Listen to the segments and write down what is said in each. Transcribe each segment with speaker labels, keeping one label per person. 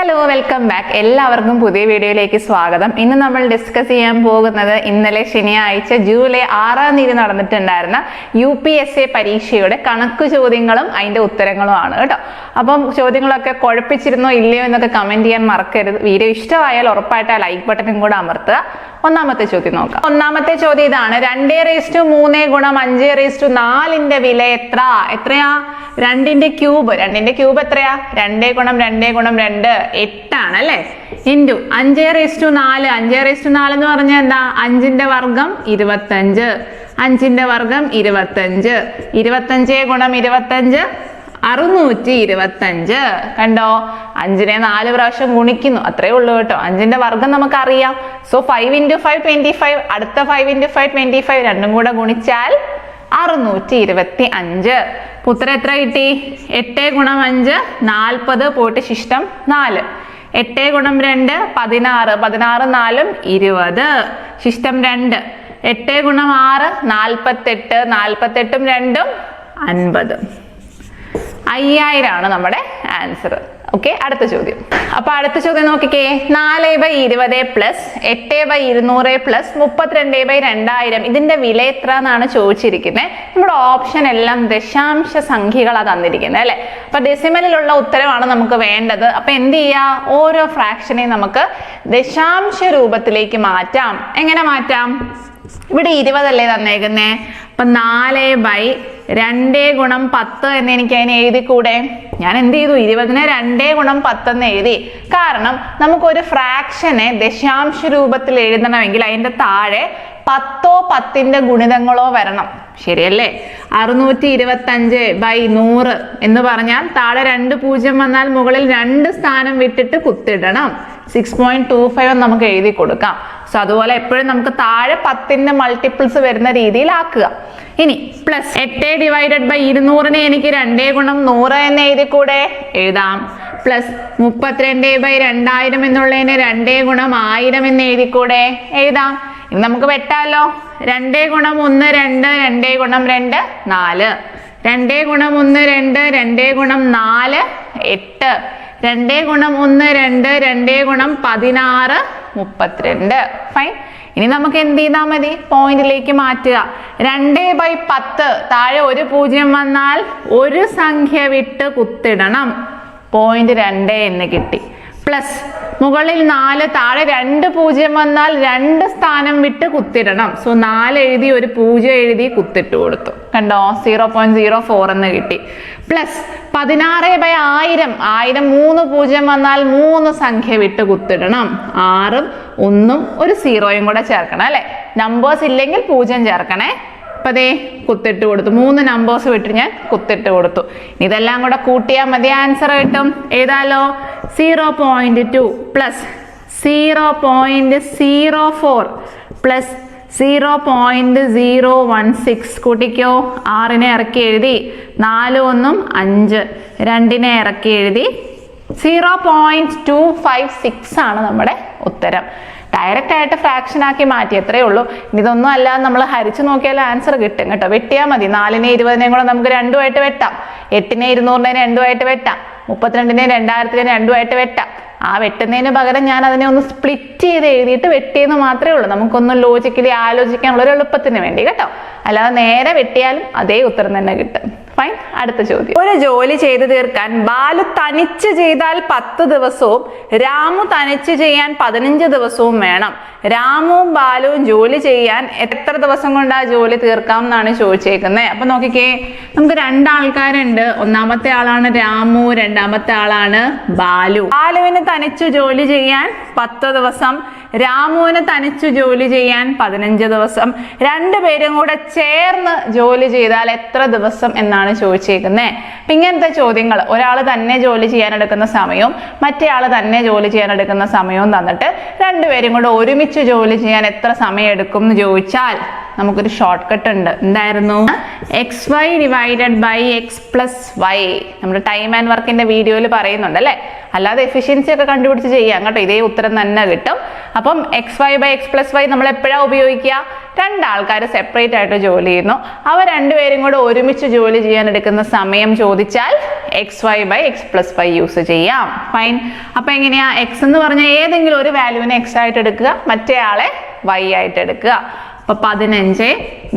Speaker 1: Hello, welcome back. എല്ലാവർക്കും പുതിയ വീഡിയോയിലേക്ക് സ്വാഗതം. ഇന്ന് നമ്മൾ ഡിസ്കസ് ചെയ്യാൻ പോകുന്നത് ഇന്നലെ ശനിയാഴ്ച ജൂലൈ 6-ാം തീയതി നടന്നിട്ടുണ്ടായിരുന്ന UPSC പരീക്ഷയുടെ കണക്ക് ചോദ്യങ്ങളും അതിന്റെ ഉത്തരങ്ങളും ആണ് കേട്ടോ. അപ്പം ചോദ്യങ്ങളൊക്കെ കുഴപ്പിച്ചിരുന്നോ ഇല്ലയോ എന്നൊക്കെ കമന്റ് ചെയ്യാൻ മറക്കരുത്. വീഡിയോ ഇഷ്ടമായാൽ ഉറപ്പായിട്ട് ആ ലൈക്ക് ബട്ടണും കൂടെ അമർത്തുക. ഒന്നാമത്തെ ചോദ്യം നോക്കാം. ഒന്നാമത്തെ ചോദ്യം ഇതാണ്: 2/3 ഗുണം 5/4 വില എത്രയാ? 2ന്റെ ക്യൂബ് എത്രയാ? 2 ഗുണം 2 ഗുണം 2 8 ആണ് അല്ലേ? ഇൻറ്റു 5/4 എന്ന് പറഞ്ഞാൽ എന്താ? 5ന്റെ വർഗം 25. 5ന്റെ വർഗം 25. 25 ഗുണം 25 625. കണ്ടോ? 5നെ 4 പ്രാവശ്യം ഗുണിക്കുന്നു, അത്രേ ഉള്ളൂ കേട്ടോ. 5ന്റെ വർഗം നമുക്കറിയാം. സോ 5 × 5 25. അടുത്ത 5 × 5 25. രണ്ടും കൂടെ ഗുണിച്ചാൽ 625. ഉത്തരം എത്ര കിട്ടി? 8 ഗുണം 5 40, പോയിട്ട് ശിഷ്ടം 4. 8 ഗുണം 2 16. 16 4 20. ശിഷ്ടം 2. 8 ഗുണം 6 48. 48ഉം 2ഉം 50. 5000 ആണ് നമ്മുടെ ആൻസർ. ഓക്കെ, അടുത്ത ചോദ്യം. അപ്പൊ അടുത്ത ചോദ്യം നോക്കിക്കേ. 4/20 പ്ലസ് 8/200 പ്ലസ് 32/2000 ഇതിന്റെ വില എത്ര എന്നാണ് ചോദിച്ചിരിക്കുന്നത്. നമ്മുടെ ഓപ്ഷൻ എല്ലാം ദശാംശ സംഖ്യകളാണ് തന്നിരിക്കുന്നത് അല്ലെ. അപ്പൊ ഡെസിമലിലുള്ള ഉത്തരമാണ് നമുക്ക് വേണ്ടത്. അപ്പൊ എന്ത് ചെയ്യാ? ഓരോ ഫ്രാക്ഷനെയും നമുക്ക് ദശാംശ രൂപത്തിലേക്ക് മാറ്റാം. എങ്ങനെ മാറ്റാം? ഇവിടെ 20 അല്ലേ തന്നേക്കുന്നേ. അപ്പൊ 4/2 ഗുണം 10 എന്ന് എനിക്ക് അതിനെ എഴുതിക്കൂടെ? ഞാൻ എന്ത് ചെയ്തു? 20നെ 2 ഗുണം 10 എന്ന് എഴുതി. കാരണം നമുക്കൊരു ഫ്രാക്ഷനെ ദശാംശ രൂപത്തിൽ എഴുതണമെങ്കിൽ അതിന്റെ താഴെ 10ഓ 10ന്റെ ഗുണിതങ്ങളോ വരണം. ശരിയല്ലേ? 625/100 എന്ന് പറഞ്ഞാൽ താഴെ 2 0 വന്നാൽ മുകളിൽ 2 സ്ഥാനം വിട്ടിട്ട് കുത്തിടണം. 6.25 നമുക്ക് എഴുതി കൊടുക്കാം. സോ അതുപോലെ എപ്പോഴും നമുക്ക് താഴെ 10ന്റെ മൾട്ടിപ്പിൾസ് വരുന്ന രീതിയിലാക്കുക. ഇനി പ്ലസ് 8/200നെ എനിക്ക് 2 ഗുണം 100 എന്ന് എഴുതിക്കൂടെ? എഴുതാം. പ്ലസ് 32/2000 എന്നുള്ളതിനെ 2 ഗുണം 1000 എന്ന് എഴുതിക്കൂടെ? എഴുതാം. ഇനി നമുക്ക് വെട്ടാലോ. 2 ഗുണം 1 2, 2 ഗുണം 2 4, 2 ഗുണം 1 2, 2 ഗുണം 4 8, 2 ഗുണം 1 2, 2 ഗുണം 16 32. ഫൈൻ. ഇനി നമുക്ക് എന്ത് ചെയ്താൽ മതി? പോയിന്റിലേക്ക് മാറ്റുക. 2/10 താഴെ 1 0 വന്നാൽ ഒരു സംഖ്യ വിട്ട് കുത്തിടണം. 0.2 എന്ന് കിട്ടി. പ്ലസ് മുകളിൽ 4 താഴെ 2 0 വന്നാൽ 2 സ്ഥാനം വിട്ട് കുത്തിടണം. സോ 4 എഴുതി ഒരു 0 എഴുതി കുത്തിട്ട് കൊടുത്തു. കണ്ടോ? 0.04 എന്ന് കിട്ടി. പ്ലസ് 16/1000 3 0 വന്നാൽ 3 സംഖ്യ വിട്ട് കുത്തിടണം. 6ഉം 1ഉം ഒരു 0യും കൂടെ ചേർക്കണം അല്ലെ. നമ്പേഴ്സ് ഇല്ലെങ്കിൽ 0 ചേർക്കണേ. അപ്പൊ അതേ കുത്തിട്ട് കൊടുത്തു. 3 നമ്പേഴ്സ് വിട്ട് ഞാൻ കുത്തിട്ട് കൊടുത്തു. ഇതെല്ലാം കൂടെ കൂട്ടിയാൽ മതി, ആൻസർ കിട്ടും. ഏതാലോ? 0.2 പ്ലസ് 0.04 പ്ലസ് 0.016 കൂട്ടിക്കോ. 6നെ ഇറക്കി എഴുതി. 4 1 5, 2നെ ഇറക്കി എഴുതി. 0.256 ആണ് നമ്മുടെ ഉത്തരം. ഡയറക്റ്റ് ആയിട്ട് ഫ്രാക്ഷൻ ആക്കി മാറ്റി, എത്രയേ ഉള്ളൂ. ഇതൊന്നും അല്ലാതെ നമ്മൾ ഹരിച്ചു നോക്കിയാൽ ആൻസർ കിട്ടും കേട്ടോ. വെട്ടിയാൽ മതി. 4നെ 20നെയും കൂടെ നമുക്ക് 2 ആയിട്ട് വെട്ടാം. 8നെ 200നെ 2 ആയിട്ട് വെട്ടാം. 32നെ 2000നെ 2 ആയിട്ട് വെട്ടാം. ആ വെട്ടുന്നതിന് പകരം ഞാൻ അതിനെ ഒന്ന് സ്പ്ലിറ്റ് ചെയ്ത് എഴുതിയിട്ട് വെട്ടിയെന്ന് മാത്രമേ ഉള്ളൂ. നമുക്കൊന്ന് ലോജിക്കലി ആലോചിക്കാനുള്ള ഒരു എളുപ്പത്തിന് വേണ്ടി കേട്ടോ. അല്ലാതെ നേരെ വെട്ടിയാലും അതേ ഉത്തരം തന്നെ കിട്ടും. ഫൈൻ. അടുത്ത ചോദ്യം. ഒരു ജോലി ചെയ്തു തീർക്കാൻ ബാലു തനിച്ച് ചെയ്താൽ 10 ദിവസവും രാമു തനിച്ച് ചെയ്യാൻ 15 ദിവസവും വേണം. രാമുവും ബാലുവും ജോലി ചെയ്യാൻ എത്ര ദിവസം കൊണ്ട് ആ ജോലി തീർക്കാം എന്നാണ് ചോദിച്ചേക്കുന്നത്. അപ്പൊ നോക്കിക്കേ, നമുക്ക് 2 ആൾക്കാരുണ്ട്. ഒന്നാമത്തെ ആളാണ് രാമു, രണ്ടാമത്തെ ആളാണ് ബാലു. ബാലുവിന് തനിച്ചു ജോലി ചെയ്യാൻ 10 ദിവസം, രാമുവിന് തനിച്ചു ജോലി ചെയ്യാൻ 15 ദിവസം. 2 പേരും കൂടെ ചേർന്ന് ജോലി ചെയ്താൽ എത്ര ദിവസം എന്നാണ് ചോദിച്ചേക്കുന്നത്. അപ്പൊ ഇങ്ങനത്തെ ചോദ്യങ്ങൾ ഒരാൾ തന്നെ ജോലി ചെയ്യാൻ എടുക്കുന്ന സമയവും മറ്റേ ആൾ തന്നെ ജോലി ചെയ്യാൻ എടുക്കുന്ന സമയവും തന്നിട്ട് 2 പേരും കൂടെ ഒരുമിച്ച് ജോലി ചെയ്യാൻ എത്ര സമയം എടുക്കും എന്ന് ചോദിച്ചാൽ നമുക്കൊരു ഷോർട്ട് കട്ട് ഉണ്ട്. എന്തായിരുന്നു? xy divided by x plus y. നമ്മുടെ ടൈം ആൻഡ് വർക്കിന്റെ വീഡിയോയിൽ പറയുന്നുണ്ട് അല്ലെ. അല്ലാതെ എഫിഷ്യൻസി ഒക്കെ കണ്ടുപിടിച്ച് ചെയ്യാം കേട്ടോ. ഇതേ ഉത്തരം തന്നെ കിട്ടും. അപ്പം XY/X+Y നമ്മൾ എപ്പോഴാണ് ഉപയോഗിക്കുക? രണ്ടാൾക്കാർ സെപ്പറേറ്റ് ആയിട്ട് ജോലി ചെയ്യുന്നു, അവർ രണ്ടുപേരും കൂടെ ഒരുമിച്ച് ജോലി ചെയ്യാൻ എടുക്കുന്ന സമയം ചോദിച്ചാൽ XY/X+Y യൂസ് ചെയ്യാം. ഫൈൻ. അപ്പൊ എങ്ങനെയാ? X എന്ന് പറഞ്ഞാൽ ഏതെങ്കിലും ഒരു വാല്യൂവിനെ X ആയിട്ട് എടുക്കുക, മറ്റേ ആളെ Y ആയിട്ട് എടുക്കുക. അപ്പൊ 15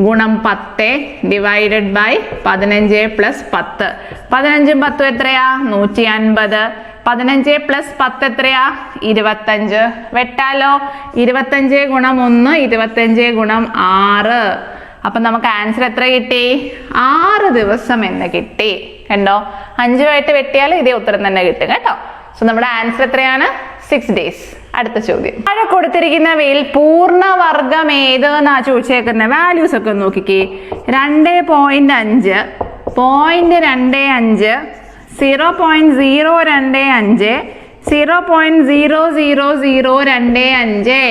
Speaker 1: ഗുണം 10 ഡിവൈഡഡ് ബൈ 15 പ്ലസ് 10. 15ഉം 10ഉം എത്രയാ? 150. 15 പ്ലസ് 10 എത്രയാ? 25. വെട്ടാലോ? 25 ഗുണം 1 25 ഗുണം 6. അപ്പൊ നമുക്ക് ആൻസർ എത്ര കിട്ടി? 6 ദിവസം എന്ന് കിട്ടി. കണ്ടോ? 5ആയിട്ട് വെട്ടിയാൽ ഇതേ ഉത്തരം തന്നെ കിട്ടും കേട്ടോ. സോ നമ്മുടെ ആൻസർ എത്രയാണ്? 6 days. അടുത്ത ചോദ്യം. താഴെ കൊടുത്തിരിക്കുന്നവയിൽ പൂർണ്ണവർഗം ഏത് എന്നാ ചോദിച്ചേക്കുന്ന വാല്യൂസ് ഒക്കെ നോക്കിക്കേ. 2.5, 0.25, 0.025, 0.00025.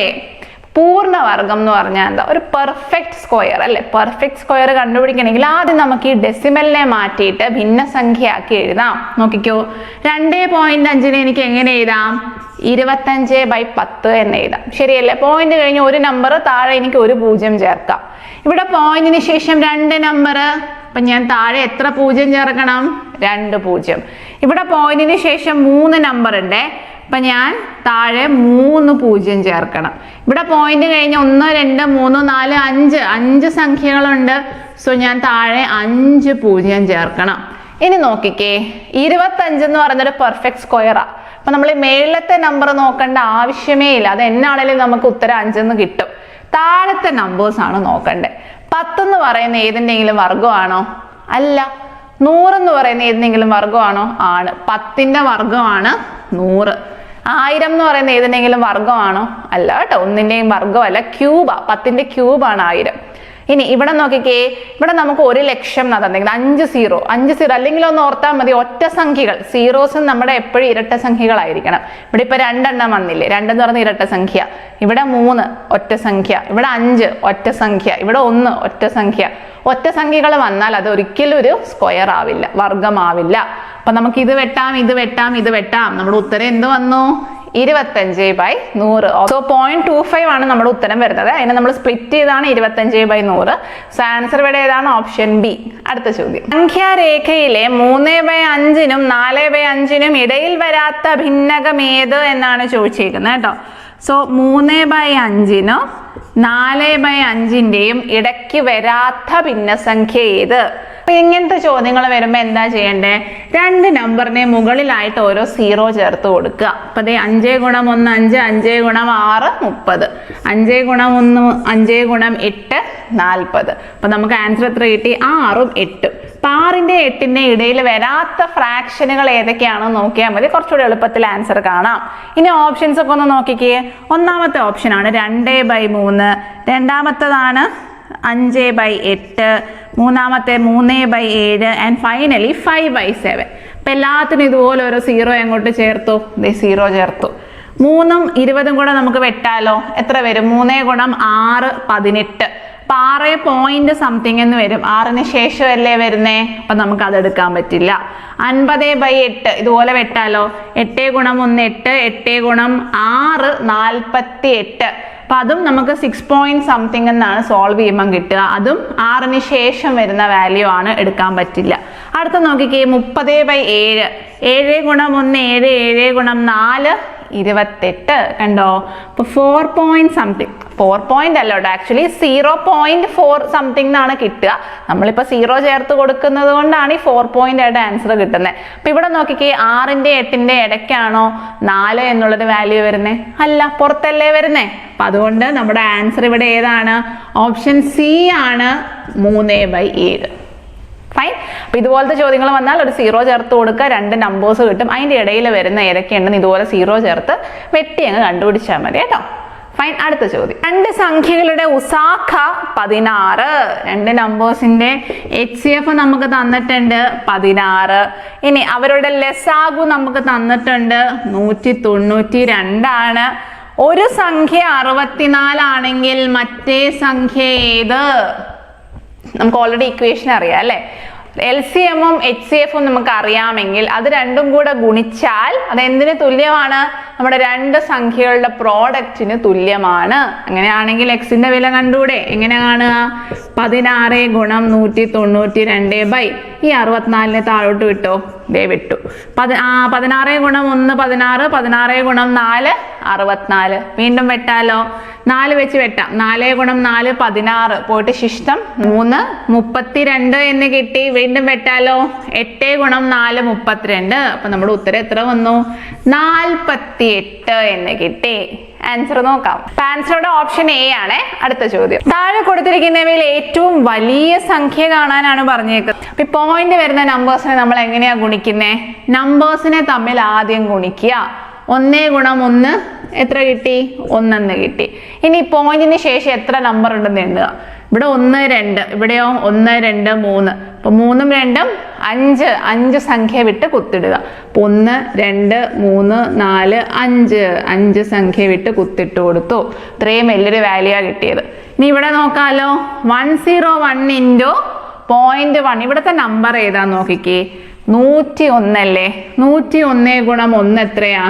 Speaker 1: പൂർണ്ണവർഗം എന്ന് പറഞ്ഞാൽ എന്താ? ഒരു പെർഫെക്റ്റ് സ്ക്വയർ അല്ലെ? പെർഫെക്റ്റ് സ്ക്വയർ കണ്ടുപിടിക്കണമെങ്കിൽ ആദ്യം നമുക്ക് ഈ ഡെസിമലിനെ മാറ്റിയിട്ട് ഭിന്നസംഖ്യയാക്കി എഴുതാം. നോക്കിക്കോ, 2.5 എനിക്ക് എങ്ങനെ എഴുതാം? 25/10 എന്ന് എഴുതാം. ശരിയല്ലേ? പോയിന്റ് കഴിഞ്ഞ് ഒരു നമ്പർ താഴെ എനിക്ക് ഒരു 0 ചേർക്കാം. ഇവിടെ പോയിന്റിന് ശേഷം 2 നമ്പർ, അപ്പൊ ഞാൻ താഴെ എത്ര 0 ചേർക്കണം? 2 0. ഇവിടെ പോയിന്റിന് ശേഷം 3 നമ്പർ ഉണ്ട്, അപ്പൊ ഞാൻ താഴെ 3 0 ചേർക്കണം. ഇവിടെ പോയിന്റ് കഴിഞ്ഞ് 1 2 3 4 5 5 സംഖ്യകളുണ്ട്, സോ ഞാൻ താഴെ 5 0 ചേർക്കണം. ഇനി നോക്കിക്കേ, 25 എന്ന് പറയുന്നൊരു പെർഫെക്റ്റ് സ്ക്വയറാ. അപ്പൊ നമ്മൾ ഈ മേളത്തെ നമ്പർ നോക്കേണ്ട ആവശ്യമേ ഇല്ല, അത് എന്നാണെങ്കിലും നമുക്ക് ഉത്തരം 5 എന്ന് കിട്ടും. താഴത്തെ നമ്പേഴ്സ് ആണ് നോക്കണ്ടേ. 10 എന്ന് പറയുന്ന ഏതിൻ്റെങ്കിലും വർഗമാണോ? അല്ല. 100 എന്ന് പറയുന്ന ഏതിനെങ്കിലും വർഗമാണോ? ആണ്. 10ന്റെ വർഗമാണ് 100. 1000 എന്ന് പറയുന്ന ഏതിനെങ്കിലും വർഗമാണോ? അല്ല കേട്ടോ, ഒന്നിന്റെയും വർഗമല്ല, ക്യൂബാ. 10ന്റെ ക്യൂബാണ് 1000. ഇനി ഇവിടെ നോക്കിക്കേ, ഇവിടെ നമുക്ക് 1,00,000 എന്നാ തന്നെങ്കിൽ 5 0 അല്ലെങ്കിൽ ഒന്ന് ഓർത്താൽ മതി, ഒറ്റ സംഖ്യകൾ. സീറോസും നമ്മുടെ എപ്പോഴും ഇരട്ട സംഖ്യകളായിരിക്കണം. ഇവിടെ ഇപ്പൊ 2 എണ്ണം വന്നില്ലേ? 2 എന്ന് പറയുന്ന ഇരട്ട സംഖ്യ. ഇവിടെ 3 ഒറ്റ സംഖ്യ, ഇവിടെ 5 ഒറ്റ സംഖ്യ, ഇവിടെ 1 ഒറ്റ സംഖ്യ. ഒറ്റ സംഖ്യകൾ വന്നാൽ അത് ഒരിക്കലും ഒരു സ്ക്വയർ ആവില്ല, വർഗമാവില്ല. അപ്പൊ നമുക്ക് ഇത് വെട്ടാം, ഇത് വെട്ടാം, ഇത് വെട്ടാം. നമ്മുടെ ഉത്തരം എന്ത് വന്നു? 25/100. സോ 0.25 ആണ് നമ്മുടെ ഉത്തരം വരുന്നത്. അതിനെ നമ്മൾ സ്പ്ലിറ്റ് ചെയ്താണ് 25/100. സോ ആൻസർ ഇവിടെ ഏതാണ്? Option B. അടുത്ത ചോദ്യം. സംഖ്യാരേഖയിലെ 3/5നും 4/5നും ഇടയിൽ വരാത്ത ഭിന്നകം ഏത് എന്നാണ് ചോദിച്ചേക്കുന്നത് കേട്ടോ. സോ 3/5നും 4/5ന്റെയും ഇടയ്ക്ക് വരാത്ത ഭിന്നസംഖ്യ ഏത്? അപ്പൊ ഇങ്ങനത്തെ ചോദ്യങ്ങൾ വരുമ്പോ എന്താ ചെയ്യണ്ടേ? 2 നമ്പറിനെ മുകളിലായിട്ട് ഓരോ 0 ചേർത്ത് കൊടുക്കുക. അപ്പൊ 5 ഗുണം 1 5, 5 ഗുണം 6 30, 5 ഗുണം 1 5 ഗുണം 8 40. അപ്പൊ നമുക്ക് ആൻസർ എത്ര കിട്ടി? 6ഉം 8ഉം. അപ്പൊ 6ന്റെ 8ന്റെ ഇടയിൽ വരാത്ത ഫ്രാക്ഷനുകൾ ഏതൊക്കെയാണെന്ന് നോക്കിയാൽ മതി, കുറച്ചുകൂടി എളുപ്പത്തിൽ ആൻസർ കാണാം. ഇനി ഓപ്ഷൻസ് ഒക്കെ ഒന്ന് നോക്കിക്കേ. ഒന്നാമത്തെ ഓപ്ഷൻ ആണ് 2/3, രണ്ടാമത്തതാണ് 5/8, മൂന്നാമത്തെ 3/7 ആൻഡ് ഫൈനലി 5/7. അപ്പൊ എല്ലാത്തിനും ഇതുപോലെ ഓരോ 0 അങ്ങോട്ട് ചേർത്തു. 0 ചേർത്തു. 3ഉം 20ഉം കൂടെ നമുക്ക് വെട്ടാലോ? എത്ര വരും? 3 ഗുണം 6 18. അപ്പൊ 6 പോയിന്റ് സംതിങ് എന്ന് വരും. 6ന് ശേഷം അല്ലേ വരുന്നേ? അപ്പൊ നമുക്ക് അതെടുക്കാൻ പറ്റില്ല. 50/8 ഇതുപോലെ വെട്ടാലോ? 8 ഗുണം 1 8, 8 ഗുണം 6 48. അപ്പൊ അതും നമുക്ക് 6 പോയിന്റ് സംതിങ് എന്നാണ് സോൾവ് ചെയ്യുമ്പോൾ കിട്ടുക. അതും 6ന് ശേഷം വരുന്ന വാല്യൂ ആണ്, എടുക്കാൻ പറ്റില്ല. അടുത്ത നോക്കിക്കേ, 30/7. 7 ഗുണം 1 7, 7 ഗുണം 4 28. കണ്ടോ? അപ്പൊ 4 പോയിന്റ് സംതിങ്. 4 പോയിന്റ് അല്ലോട്ടോ, ആക്ച്വലി 0.4 സംതിങ് എന്നാണ് കിട്ടുക. നമ്മളിപ്പോ 0 ചേർത്ത് കൊടുക്കുന്നത് കൊണ്ടാണ് ഈ 4 പോയിന്റ് ആയിട്ട് ആൻസർ കിട്ടുന്നത്. അപ്പൊ ഇവിടെ നോക്കിക്കേ, 6ന്റെ 8ന്റെ ഇടയ്ക്കാണോ 4 എന്നുള്ളൊരു വാല്യൂ വരുന്നേ? അല്ല, പുറത്തല്ലേ വരുന്നേ. അപ്പൊ അതുകൊണ്ട് നമ്മുടെ ആൻസർ ഇവിടെ ഏതാണ്? ഓപ്ഷൻ സി ആണ്, 3/7. ഫൈൻ. അപ്പൊ ഇതുപോലത്തെ ചോദ്യങ്ങൾ വന്നാൽ ഒരു 0 ചേർത്ത് കൊടുക്കുക, 2 നമ്പേഴ്സ് കിട്ടും. അതിന്റെ ഇടയിൽ വരുന്ന ഏതൊക്കെയുണ്ടെന്ന് ഇതുപോലെ 0 ചേർത്ത് വെട്ടി അങ്ങ് കണ്ടുപിടിച്ചാൽ മതി കേട്ടോ. ഫൈൻ. അടുത്ത ചോദ്യം. 2 സംഖ്യകളുടെ ഉസാഖ 16. 2 നമ്പേഴ്സിന്റെ HCF നമുക്ക് തന്നിട്ടുണ്ട് 16. ഇനി അവരുടെ ലസാഗു നമുക്ക് തന്നിട്ടുണ്ട് 192 ആണ്. ഒരു സംഖ്യ 64 ആണെങ്കിൽ മറ്റേ സംഖ്യ ഏത്? നമുക്ക് ഓൾറെഡി ഇക്വേഷൻ അറിയാം അല്ലെ? LCMഉം HCFഉം നമുക്ക് അറിയാമെങ്കിൽ അത് രണ്ടും കൂടെ ഗുണിച്ചാൽ അത് എന്തിന് തുല്യമാണ്? നമ്മുടെ രണ്ട് സംഖ്യകളുടെ പ്രോഡക്റ്റിന് തുല്യമാണ്. അങ്ങനെയാണെങ്കിൽ എക്സിന്റെ വില കണ്ടൂടെ? എങ്ങനെ കാണുക? 16 ഗുണം 192 ഈ 64 താഴോട്ട് വിട്ടോ? ദേ വിട്ടു. 16 ഗുണം 1 16, 16 ഗുണം 4 64. വീണ്ടും വെട്ടാലോ? 4 വെച്ച് വെട്ടാം. 4 ഗുണം 4 16, പോയിട്ട് ശിഷ്ടം 3 32 എന്ന് കിട്ടി. വീണ്ടും വെട്ടാലോ? 8 ഗുണം 4 32. അപ്പൊ നമ്മുടെ ഉത്തരം എത്ര വന്നു? 48 എന്ന് കിട്ടി. ആൻസർ നോക്കാം. ആൻസറുടെ ഓപ്ഷൻ എ ആണ്. അടുത്ത ചോദ്യം, താഴെ കൊടുത്തിരിക്കുന്നവയിൽ ഏറ്റവും വലിയ സംഖ്യ കാണാനാണ് പറഞ്ഞേക്കുന്നത്. അപ്പൊ പോയിന്റ് വരുന്ന നമ്പേഴ്സിനെ നമ്മൾ എങ്ങനെയാ ഗുണിക്കുന്നേ? നമ്പേഴ്സിനെ തമ്മിൽ ആദ്യം ഗുണിക്കുക. 1 ഗുണം 1 എത്ര കിട്ടി? 1 എന്ന് കിട്ടി. ഇനി പോയിന്റിന് ശേഷം എത്ര നമ്പർ ഉണ്ടെന്ന് എണ്ണുക. ഇവിടെ 1 2, ഇവിടെയോ 1 2 3. അപ്പൊ 3ഉം 2ഉം 5, 5 സംഖ്യ വിട്ട് കുത്തിടുക. 1 2 3 4 5, 5 സംഖ്യ വിട്ട് കുത്തിട്ട് കൊടുത്തു. ഇത്രയും വലിയൊരു വാല്യൂ കിട്ടിയത്. ഇനി ഇവിടെ നോക്കാലോ. 101 ഇൻറ്റു 0.1. ഇവിടുത്തെ നമ്പർ ഏതാ നോക്കിക്കേ? 101 അല്ലേ? 101 ഗുണം 1 എത്രയാ?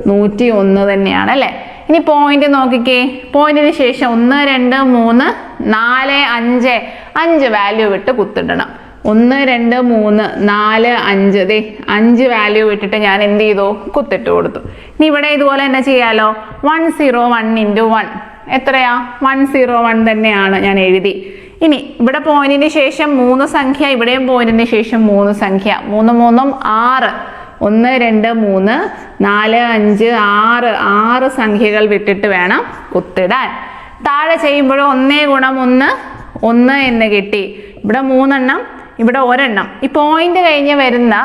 Speaker 1: 101 തന്നെയാണ് അല്ലേ? ഇനി പോയിന്റ് നോക്കിക്കേ. പോയിന്റിന് ശേഷം 1 2 3 4 5, 5 വാല്യൂ വിട്ട് കുത്തിടണം. 1 2 3 4 5, ദേ 5 വാല്യൂ വിട്ടിട്ട് ഞാൻ എന്ത് ചെയ്തു? കുത്തിട്ട് കൊടുത്തു. ഇനി ഇവിടെ ഇതുപോലെ തന്നെ ചെയ്യാലോ. 101 ഇൻറ്റു 1 എത്രയാ? 101 തന്നെയാണ്, ഞാൻ എഴുതി. ഇനി ഇവിടെ പോയിന്റിന് ശേഷം 3 സംഖ്യ, ഇവിടെയും പോയിന്റിന് ശേഷം 3 സംഖ്യ. 3 3 6, 1 2 3 4 5 6, 6 സംഖ്യകൾ വിട്ടിട്ട് വേണം കുത്തിടാൻ. താഴെ ചെയ്യുമ്പോഴും 1 ഗുണം 1 1 എന്ന് കിട്ടി. ഇവിടെ 3 എണ്ണം, ഇവിടെ 1 എണ്ണം. ഈ പോയിന്റ് കഴിഞ്ഞ് വരുന്ന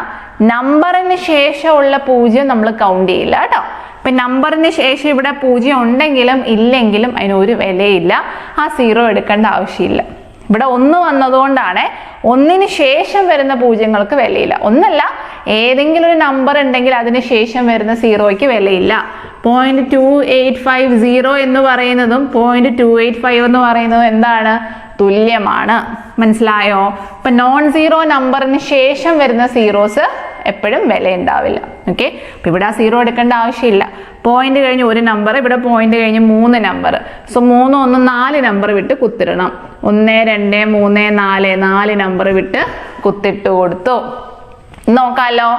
Speaker 1: നമ്പറിന് ശേഷമുള്ള 0 നമ്മൾ കൗണ്ട് ചെയ്യില്ല കേട്ടോ. ഇപ്പൊ നമ്പറിന് ശേഷം ഇവിടെ 0 ഉണ്ടെങ്കിലും ഇല്ലെങ്കിലും അതിന് ഒരു വിലയില്ല. ആ 0 എടുക്കേണ്ട ആവശ്യമില്ല. ഇവിടെ 1 വന്നതുകൊണ്ടാണ് 1ന് ശേഷം വരുന്ന പൂജ്യങ്ങൾക്ക് വിലയില്ല. ഒന്നല്ല, ഏതെങ്കിലും ഒരു നമ്പർ ഉണ്ടെങ്കിൽ അതിന് ശേഷം വരുന്ന 0യ്ക്ക് വിലയില്ല. 0.2850 എന്ന് പറയുന്നതും 0.285 എന്ന് പറയുന്നതും എന്താണ്? തുല്യമാണ്. മനസ്സിലായോ? ഇപ്പൊ നോൺ സീറോ നമ്പറിന് ശേഷം വരുന്ന സീറോസ് എപ്പോഴും വില ഉണ്ടാവില്ല. ഓക്കെ, അപ്പൊ ഇവിടെ ആ 0 എടുക്കേണ്ട ആവശ്യമില്ല. പോയിന്റ് കഴിഞ്ഞ് ഒരു നമ്പർ, ഇവിടെ പോയിന്റ് കഴിഞ്ഞ് 3 നമ്പർ. സോ 3 1 4 നമ്പർ വിട്ട് കുത്തിടണം. 1 2 3 4 4 നമ്പർ വിട്ട് കുത്തിട്ട് കൊടുത്തു. നോക്കാലോ.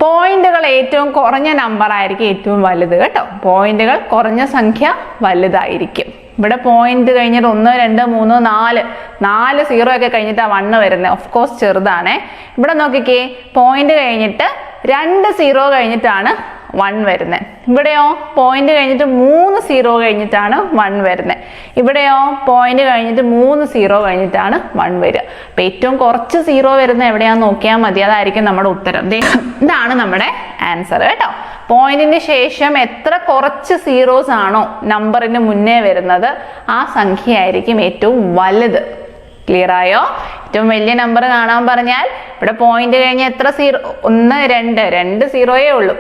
Speaker 1: പോയിന്റുകൾ ഏറ്റവും കുറഞ്ഞ നമ്പർ ആയിരിക്കും ഏറ്റവും വലുത് കേട്ടോ. പോയിന്റുകൾ കുറഞ്ഞ സംഖ്യ വലുതായിരിക്കും. ഇവിടെ പോയിന്റ് കഴിഞ്ഞിട്ട് 1 2 3 4 4 0 ഒക്കെ കഴിഞ്ഞിട്ടാണ് 1 വരുന്നത്. ഓഫ് കോഴ്സ് ചെറുതാണേ. ഇവിടെ നോക്കിക്കേ, പോയിന്റ് കഴിഞ്ഞിട്ട് 2 0 കഴിഞ്ഞിട്ടാണ് 1 വരുന്നത്. ഇവിടെയോ പോയിന്റ് കഴിഞ്ഞിട്ട് 3 0 കഴിഞ്ഞിട്ടാണ് 1 വരുന്നത്. ഇവിടെയോ പോയിന്റ് കഴിഞ്ഞിട്ട് 3 0 കഴിഞ്ഞിട്ടാണ് 1 വരിക. അപ്പൊ ഏറ്റവും കുറച്ച് 0 വരുന്നത് എവിടെയാന്ന് നോക്കിയാൽ മതി. അതായിരിക്കും നമ്മുടെ ഉത്തരം. ഇതാണ് നമ്മുടെ ആൻസർ കേട്ടോ. പോയിന്റിന് ശേഷം എത്ര കുറച്ച് സീറോസ് ആണോ നമ്പറിന് മുന്നേ വരുന്നത്, ആ സംഖ്യയായിരിക്കും ഏറ്റവും വലുത്. ക്ലിയർ ആയോ? ഏറ്റവും വലിയ നമ്പർ കാണാൻ പറഞ്ഞാൽ ഇവിടെ പോയിന്റ് കഴിഞ്ഞ് എത്ര 0? 1 2 2 0 ഉള്ളൂ.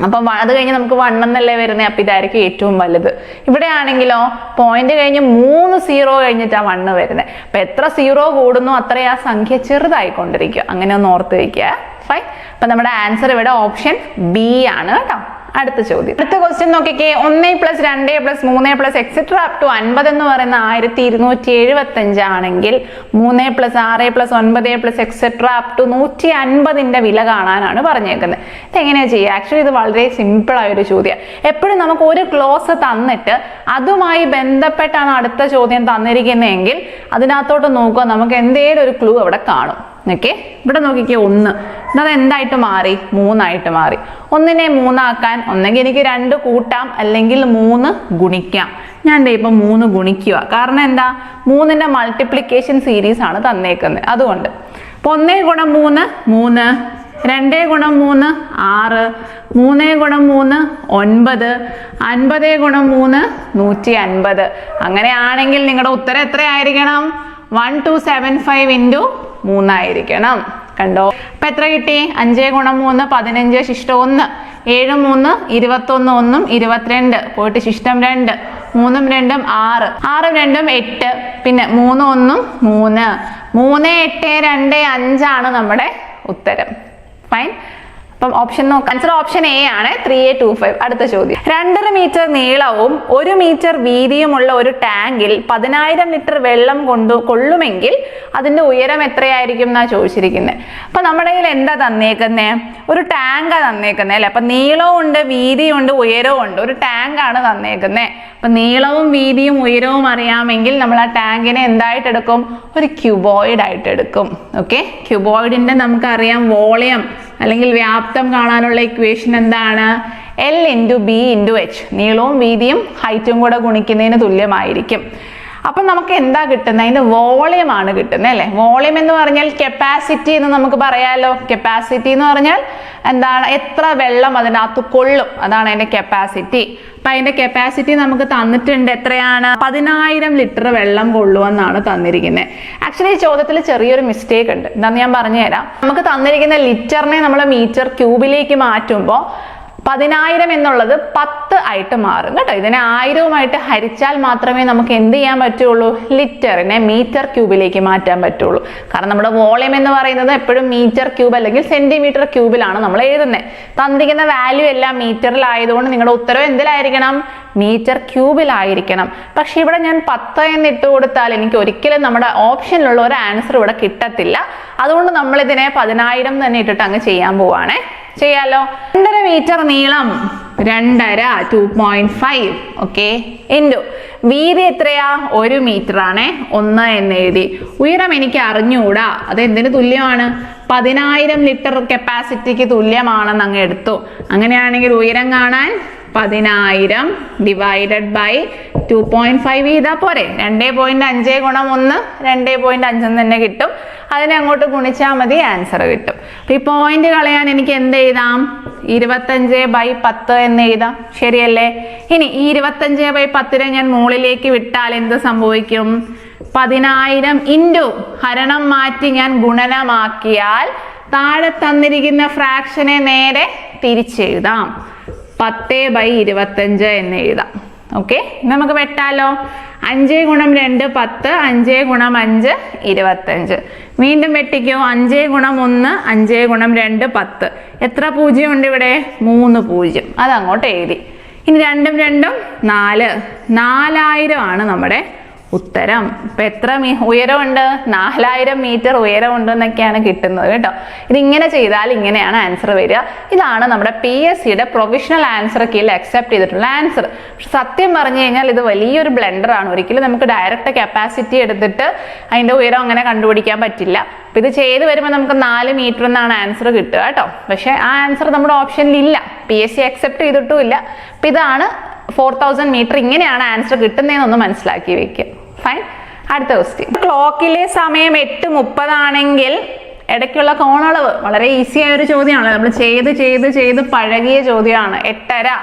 Speaker 1: അപ്പം അത് കഴിഞ്ഞ് നമുക്ക് 1 എന്നല്ലേ വരുന്നത്. അപ്പൊ ഇതായിരിക്കും ഏറ്റവും വലുത്. ഇവിടെ ആണെങ്കിലോ പോയിന്റ് കഴിഞ്ഞ് 3 0 കഴിഞ്ഞിട്ടാണ് 1 വരുന്നത്. അപ്പൊ എത്ര 0 കൂടുന്നു അത്രയും ആ സംഖ്യ ചെറുതായിക്കൊണ്ടിരിക്കുക. അങ്ങനെ ഒന്ന് ഓർത്ത് വയ്ക്കുക. ഫൈൻ. അപ്പൊ നമ്മുടെ ആൻസർ ഇവിടെ ഓപ്ഷൻ ബി ആണ് കേട്ടോ. അടുത്ത ചോദ്യം, അടുത്ത ക്വസ്റ്റ്യൻ നോക്കിക്കേ. 1 + 2 + 3 + എക്സെട്ര അപ് ടു 50 എന്ന് പറയുന്ന 1275 ആണെങ്കിൽ 3 + 6 + 9 + എക്സെട്ര അപ് ടു 150ന്റെ വില കാണാനാണ് പറഞ്ഞേക്കുന്നത്. ഇതെങ്ങനെയാ ചെയ്യുക? ആക്ച്വലി ഇത് വളരെ സിമ്പിൾ ആയൊരു ചോദ്യം. എപ്പോഴും നമുക്ക് ഒരു ക്ലോസ് തന്നിട്ട് അതുമായി ബന്ധപ്പെട്ടാണ് അടുത്ത ചോദ്യം തന്നിരിക്കുന്നതെങ്കിൽ അതിനകത്തോട്ട് നോക്കുക, നമുക്ക് എന്തേലും ഒരു ക്ലൂ അവിടെ കാണും. ഓക്കെ, ഇവിടെ നോക്കിക്കേ 1, അത് എന്തായിട്ട് മാറി? 3 ആയിട്ട് മാറി. 1നെ 3 ആക്കാൻ ഒന്നെങ്കിൽ എനിക്ക് 2 കൂട്ടാം, അല്ലെങ്കിൽ 3 ഗുണിക്കാം. ഞാൻ ഇപ്പം 3 ഗുണിക്കുക. കാരണം എന്താ? 3ന്റെ മൾട്ടിപ്ലിക്കേഷൻ സീരീസ് ആണ് തന്നേക്കുന്നത്. അതുകൊണ്ട് 1 ഗുണം 3 3, 2 ഗുണം 3 6, 3 ഗുണം 3 9, 50 ഗുണം 3 150. അങ്ങനെയാണെങ്കിൽ നിങ്ങളുടെ ഉത്തരം എത്രയായിരിക്കണം? 1275 ഇൻറ്റു 3 ആയിരിക്കണം. കണ്ടോ? അപ്പൊ എത്ര കിട്ടി? 5 ഗുണം 3 15, ശിഷ്ടം 1, 7 3 21, 1 22, പോയിട്ട് ശിഷ്ടം 2, 3 2 6, 6 2 8, പിന്നെ 3 1 3, 3 8 2 5 ആണ് നമ്മുടെ ഉത്തരം. ഫൈൻ. അപ്പം ഓപ്ഷൻ നോക്കാം. ആൻസർ ഓപ്ഷൻ എ ആണ് 3825. അടുത്ത ചോദ്യം. 2.5 മീറ്റർ നീളവും 1 മീറ്റർ വീതിയുമുള്ള ഒരു ടാങ്കിൽ 10,000 ലിറ്റർ വെള്ളം കൊള്ളുമെങ്കിൽ അതിന്റെ ഉയരം എത്രയായിരിക്കും എന്നാ ചോദിച്ചിരിക്കുന്നത്. അപ്പൊ നമ്മുടെ കയ്യിൽ എന്താ തന്നേക്കുന്നേ? ഒരു ടാങ്കാ തന്നേക്കുന്നേ അല്ലെ. അപ്പൊ നീളവും ഉണ്ട്, വീതിയും ഉണ്ട്, ഉയരവും ഉണ്ട്. ഒരു ടാങ്കാണ് തന്നേക്കുന്നേ. അപ്പൊ നീളവും വീതിയും ഉയരവും അറിയാമെങ്കിൽ നമ്മൾ ആ ടാങ്കിനെ എന്തായിട്ട് എടുക്കും? ഒരു ക്യൂബോയിഡ് ആയിട്ട് എടുക്കും. ഓക്കെ, ക്യൂബോയിഡിന്റെ നമുക്കറിയാം വോളിയം അല്ലെങ്കിൽ വ്യാപ്തം കാണാനുള്ള ഇക്വേഷൻ എന്താണ്? L × B × H. നീളവും വീതിയും ഹൈറ്റും കൂടെ ഗുണിക്കുന്നതിന് തുല്യമായിരിക്കും. അപ്പം നമുക്ക് എന്താ കിട്ടുന്നത്? അതിന്റെ വോളിയം ആണ് കിട്ടുന്നത് അല്ലേ. വോളിയം എന്ന് പറഞ്ഞാൽ കപ്പാസിറ്റി എന്ന് നമുക്ക് പറയാലോ. കപ്പാസിറ്റി എന്ന് പറഞ്ഞാൽ എന്താണ്? എത്ര വെള്ളം അതിനകത്ത് കൊള്ളും, അതാണ് അതിന്റെ കപ്പാസിറ്റി. അപ്പൊ അതിന്റെ കപ്പാസിറ്റി നമുക്ക് തന്നിട്ടുണ്ട്. എത്രയാണ്? 10,000 ലിറ്റർ വെള്ളം കൊള്ളുമെന്നാണ് തന്നിരിക്കുന്നത്. ആക്ച്വലി ഈ ചോദ്യത്തിൽ ചെറിയൊരു മിസ്റ്റേക്ക് ഉണ്ട്. എന്താന്ന് ഞാൻ പറഞ്ഞുതരാം. നമുക്ക് തന്നിരിക്കുന്ന ലിറ്ററിനെ നമ്മൾ മീറ്റർ ക്യൂബിലേക്ക് മാറ്റുമ്പോൾ 10,000 എന്നുള്ളത് 10 ആയിട്ട് മാറും കേട്ടോ. ഇതിനെ 1000 ഹരിച്ചാൽ മാത്രമേ നമുക്ക് എന്ത് ചെയ്യാൻ പറ്റുള്ളൂ? ലിറ്ററിനെ മീറ്റർ ക്യൂബിലേക്ക് മാറ്റാൻ പറ്റുള്ളൂ. കാരണം നമ്മുടെ വോളിയം എന്ന് പറയുന്നത് എപ്പോഴും മീറ്റർ ക്യൂബ് അല്ലെങ്കിൽ സെന്റിമീറ്റർ ക്യൂബിലാണ് നമ്മൾ എഴുതുന്നത്. തന്നിരിക്കുന്ന വാല്യൂ എല്ലാം മീറ്ററിലായതുകൊണ്ട് നിങ്ങളുടെ ഉത്തരവ് എന്തിലായിരിക്കണം? മീറ്റർ ക്യൂബിലായിരിക്കണം. പക്ഷെ ഇവിടെ ഞാൻ 10 എന്ന് ഇട്ട് കൊടുത്താൽ എനിക്ക് ഒരിക്കലും നമ്മുടെ ഓപ്ഷനിലുള്ള ഒരു ആൻസർ ഇവിടെ കിട്ടത്തില്ല. അതുകൊണ്ട് നമ്മൾ ഇതിനെ 10,000 തന്നെ ഇട്ടിട്ട് അങ്ങ് ചെയ്യാൻ പോവാണേ. ചെയ്യാലോ. 2.5 മീറ്റർ നീളം, 2.5 ഓക്കെ, ഇൻറ്റു വീതി എത്രയാ? 1 മീറ്റർ ആണേ, 1 എന്ന് എഴുതി. ഉയരം എനിക്ക് അറിഞ്ഞുകൂടാ, അത് എന്തിന് തുല്യമാണ്? 10,000 ലിറ്റർ കപ്പാസിറ്റിക്ക് തുല്യമാണെന്ന് അങ്ങ് എടുത്തു. അങ്ങനെയാണെങ്കിൽ ഉയരം കാണാൻ 10,000 ഡിവൈഡഡ് ബൈ 2.5 ചെയ്താൽ പോരെ? 2.5 ഗുണം 1 2.5 തന്നെ കിട്ടും. അതിനെ അങ്ങോട്ട് ഗുണിച്ചാൽ മതി, ആൻസർ കിട്ടും. അപ്പൊ ഈ പോയിന്റ് കളയാൻ എനിക്ക് എന്ത് എഴുതാം? 25/10 എന്ന് എഴുതാം. ശരിയല്ലേ? ഇനി ഈ 25/10 ഞാൻ മുകളിലേക്ക് വിട്ടാൽ എന്ത് സംഭവിക്കും? 10,000 ഇൻറ്റു ഹരണം മാറ്റി ഞാൻ ഗുണനമാക്കിയാൽ താഴെ തന്നിരിക്കുന്ന ഫ്രാക്ഷനെ നേരെ തിരിച്ചെഴുതാം. 10/25 എന്ന് എഴുതാം. ഓക്കെ, നമുക്ക് വെട്ടാലോ. 5 ഗുണം 2 10, 5 ഗുണം 5 25. വീണ്ടും വെട്ടിക്കോ. 5 ഗുണം 1 5 ഗുണം 2 10. എത്ര 0 ഉണ്ട് ഇവിടെ? 3 0. അതങ്ങോട്ട് എഴുതി. ഇനി 2 2 4. 4000 ആണ് നമ്മുടെ ഉത്തരം. ഇപ്പൊ എത്ര ഉയരമുണ്ട്? 4000 മീറ്റർ ഉയരമുണ്ട് എന്നൊക്കെയാണ് കിട്ടുന്നത് കേട്ടോ. ഇതിങ്ങനെ ചെയ്താൽ ഇങ്ങനെയാണ് ആൻസർ വരിക. ഇതാണ് നമ്മുടെ PSCയുടെ പ്രൊവിഷണൽ ആൻസർ കീഴിൽ അക്സെപ്റ്റ് ചെയ്തിട്ടുള്ള ആൻസർ. പക്ഷെ സത്യം പറഞ്ഞു കഴിഞ്ഞാൽ ഇത് വലിയൊരു ബ്ലണ്ടർ ആണ്. ഒരിക്കലും നമുക്ക് ഡയറക്റ്റ് കപ്പാസിറ്റി എടുത്തിട്ട് അതിന്റെ ഉയരം അങ്ങനെ കണ്ടുപിടിക്കാൻ പറ്റില്ല. അപ്പൊ ഇത് ചെയ്ത് വരുമ്പോൾ നമുക്ക് 4 മീറ്റർ എന്നാണ് ആൻസർ കിട്ടുക കേട്ടോ. പക്ഷെ ആ ആൻസർ നമ്മുടെ ഓപ്ഷനിൽ ഇല്ല, PSC അക്സെപ്റ്റ് ചെയ്തിട്ടുമില്ല. അപ്പൊ ഇതാണ് 4000 മീറ്റർ. ഇങ്ങനെയാണ് ആൻസർ കിട്ടുന്നതെന്നൊന്ന് മനസ്സിലാക്കി വെക്കുക. ഫൈൻ. അടുത്ത ക്വസ്റ്റ്യൻ. ക്ലോക്കിലെ സമയം 8:30 ആണെങ്കിൽ ഇടയ്ക്കുള്ള കോണളവ് വളരെ ഈസി ആയ ഒരു ചോദ്യമാണ്. നമ്മൾ ചെയ്ത് ചെയ്ത് ചെയ്ത് പഴകിയ ചോദ്യമാണ്. 8:30.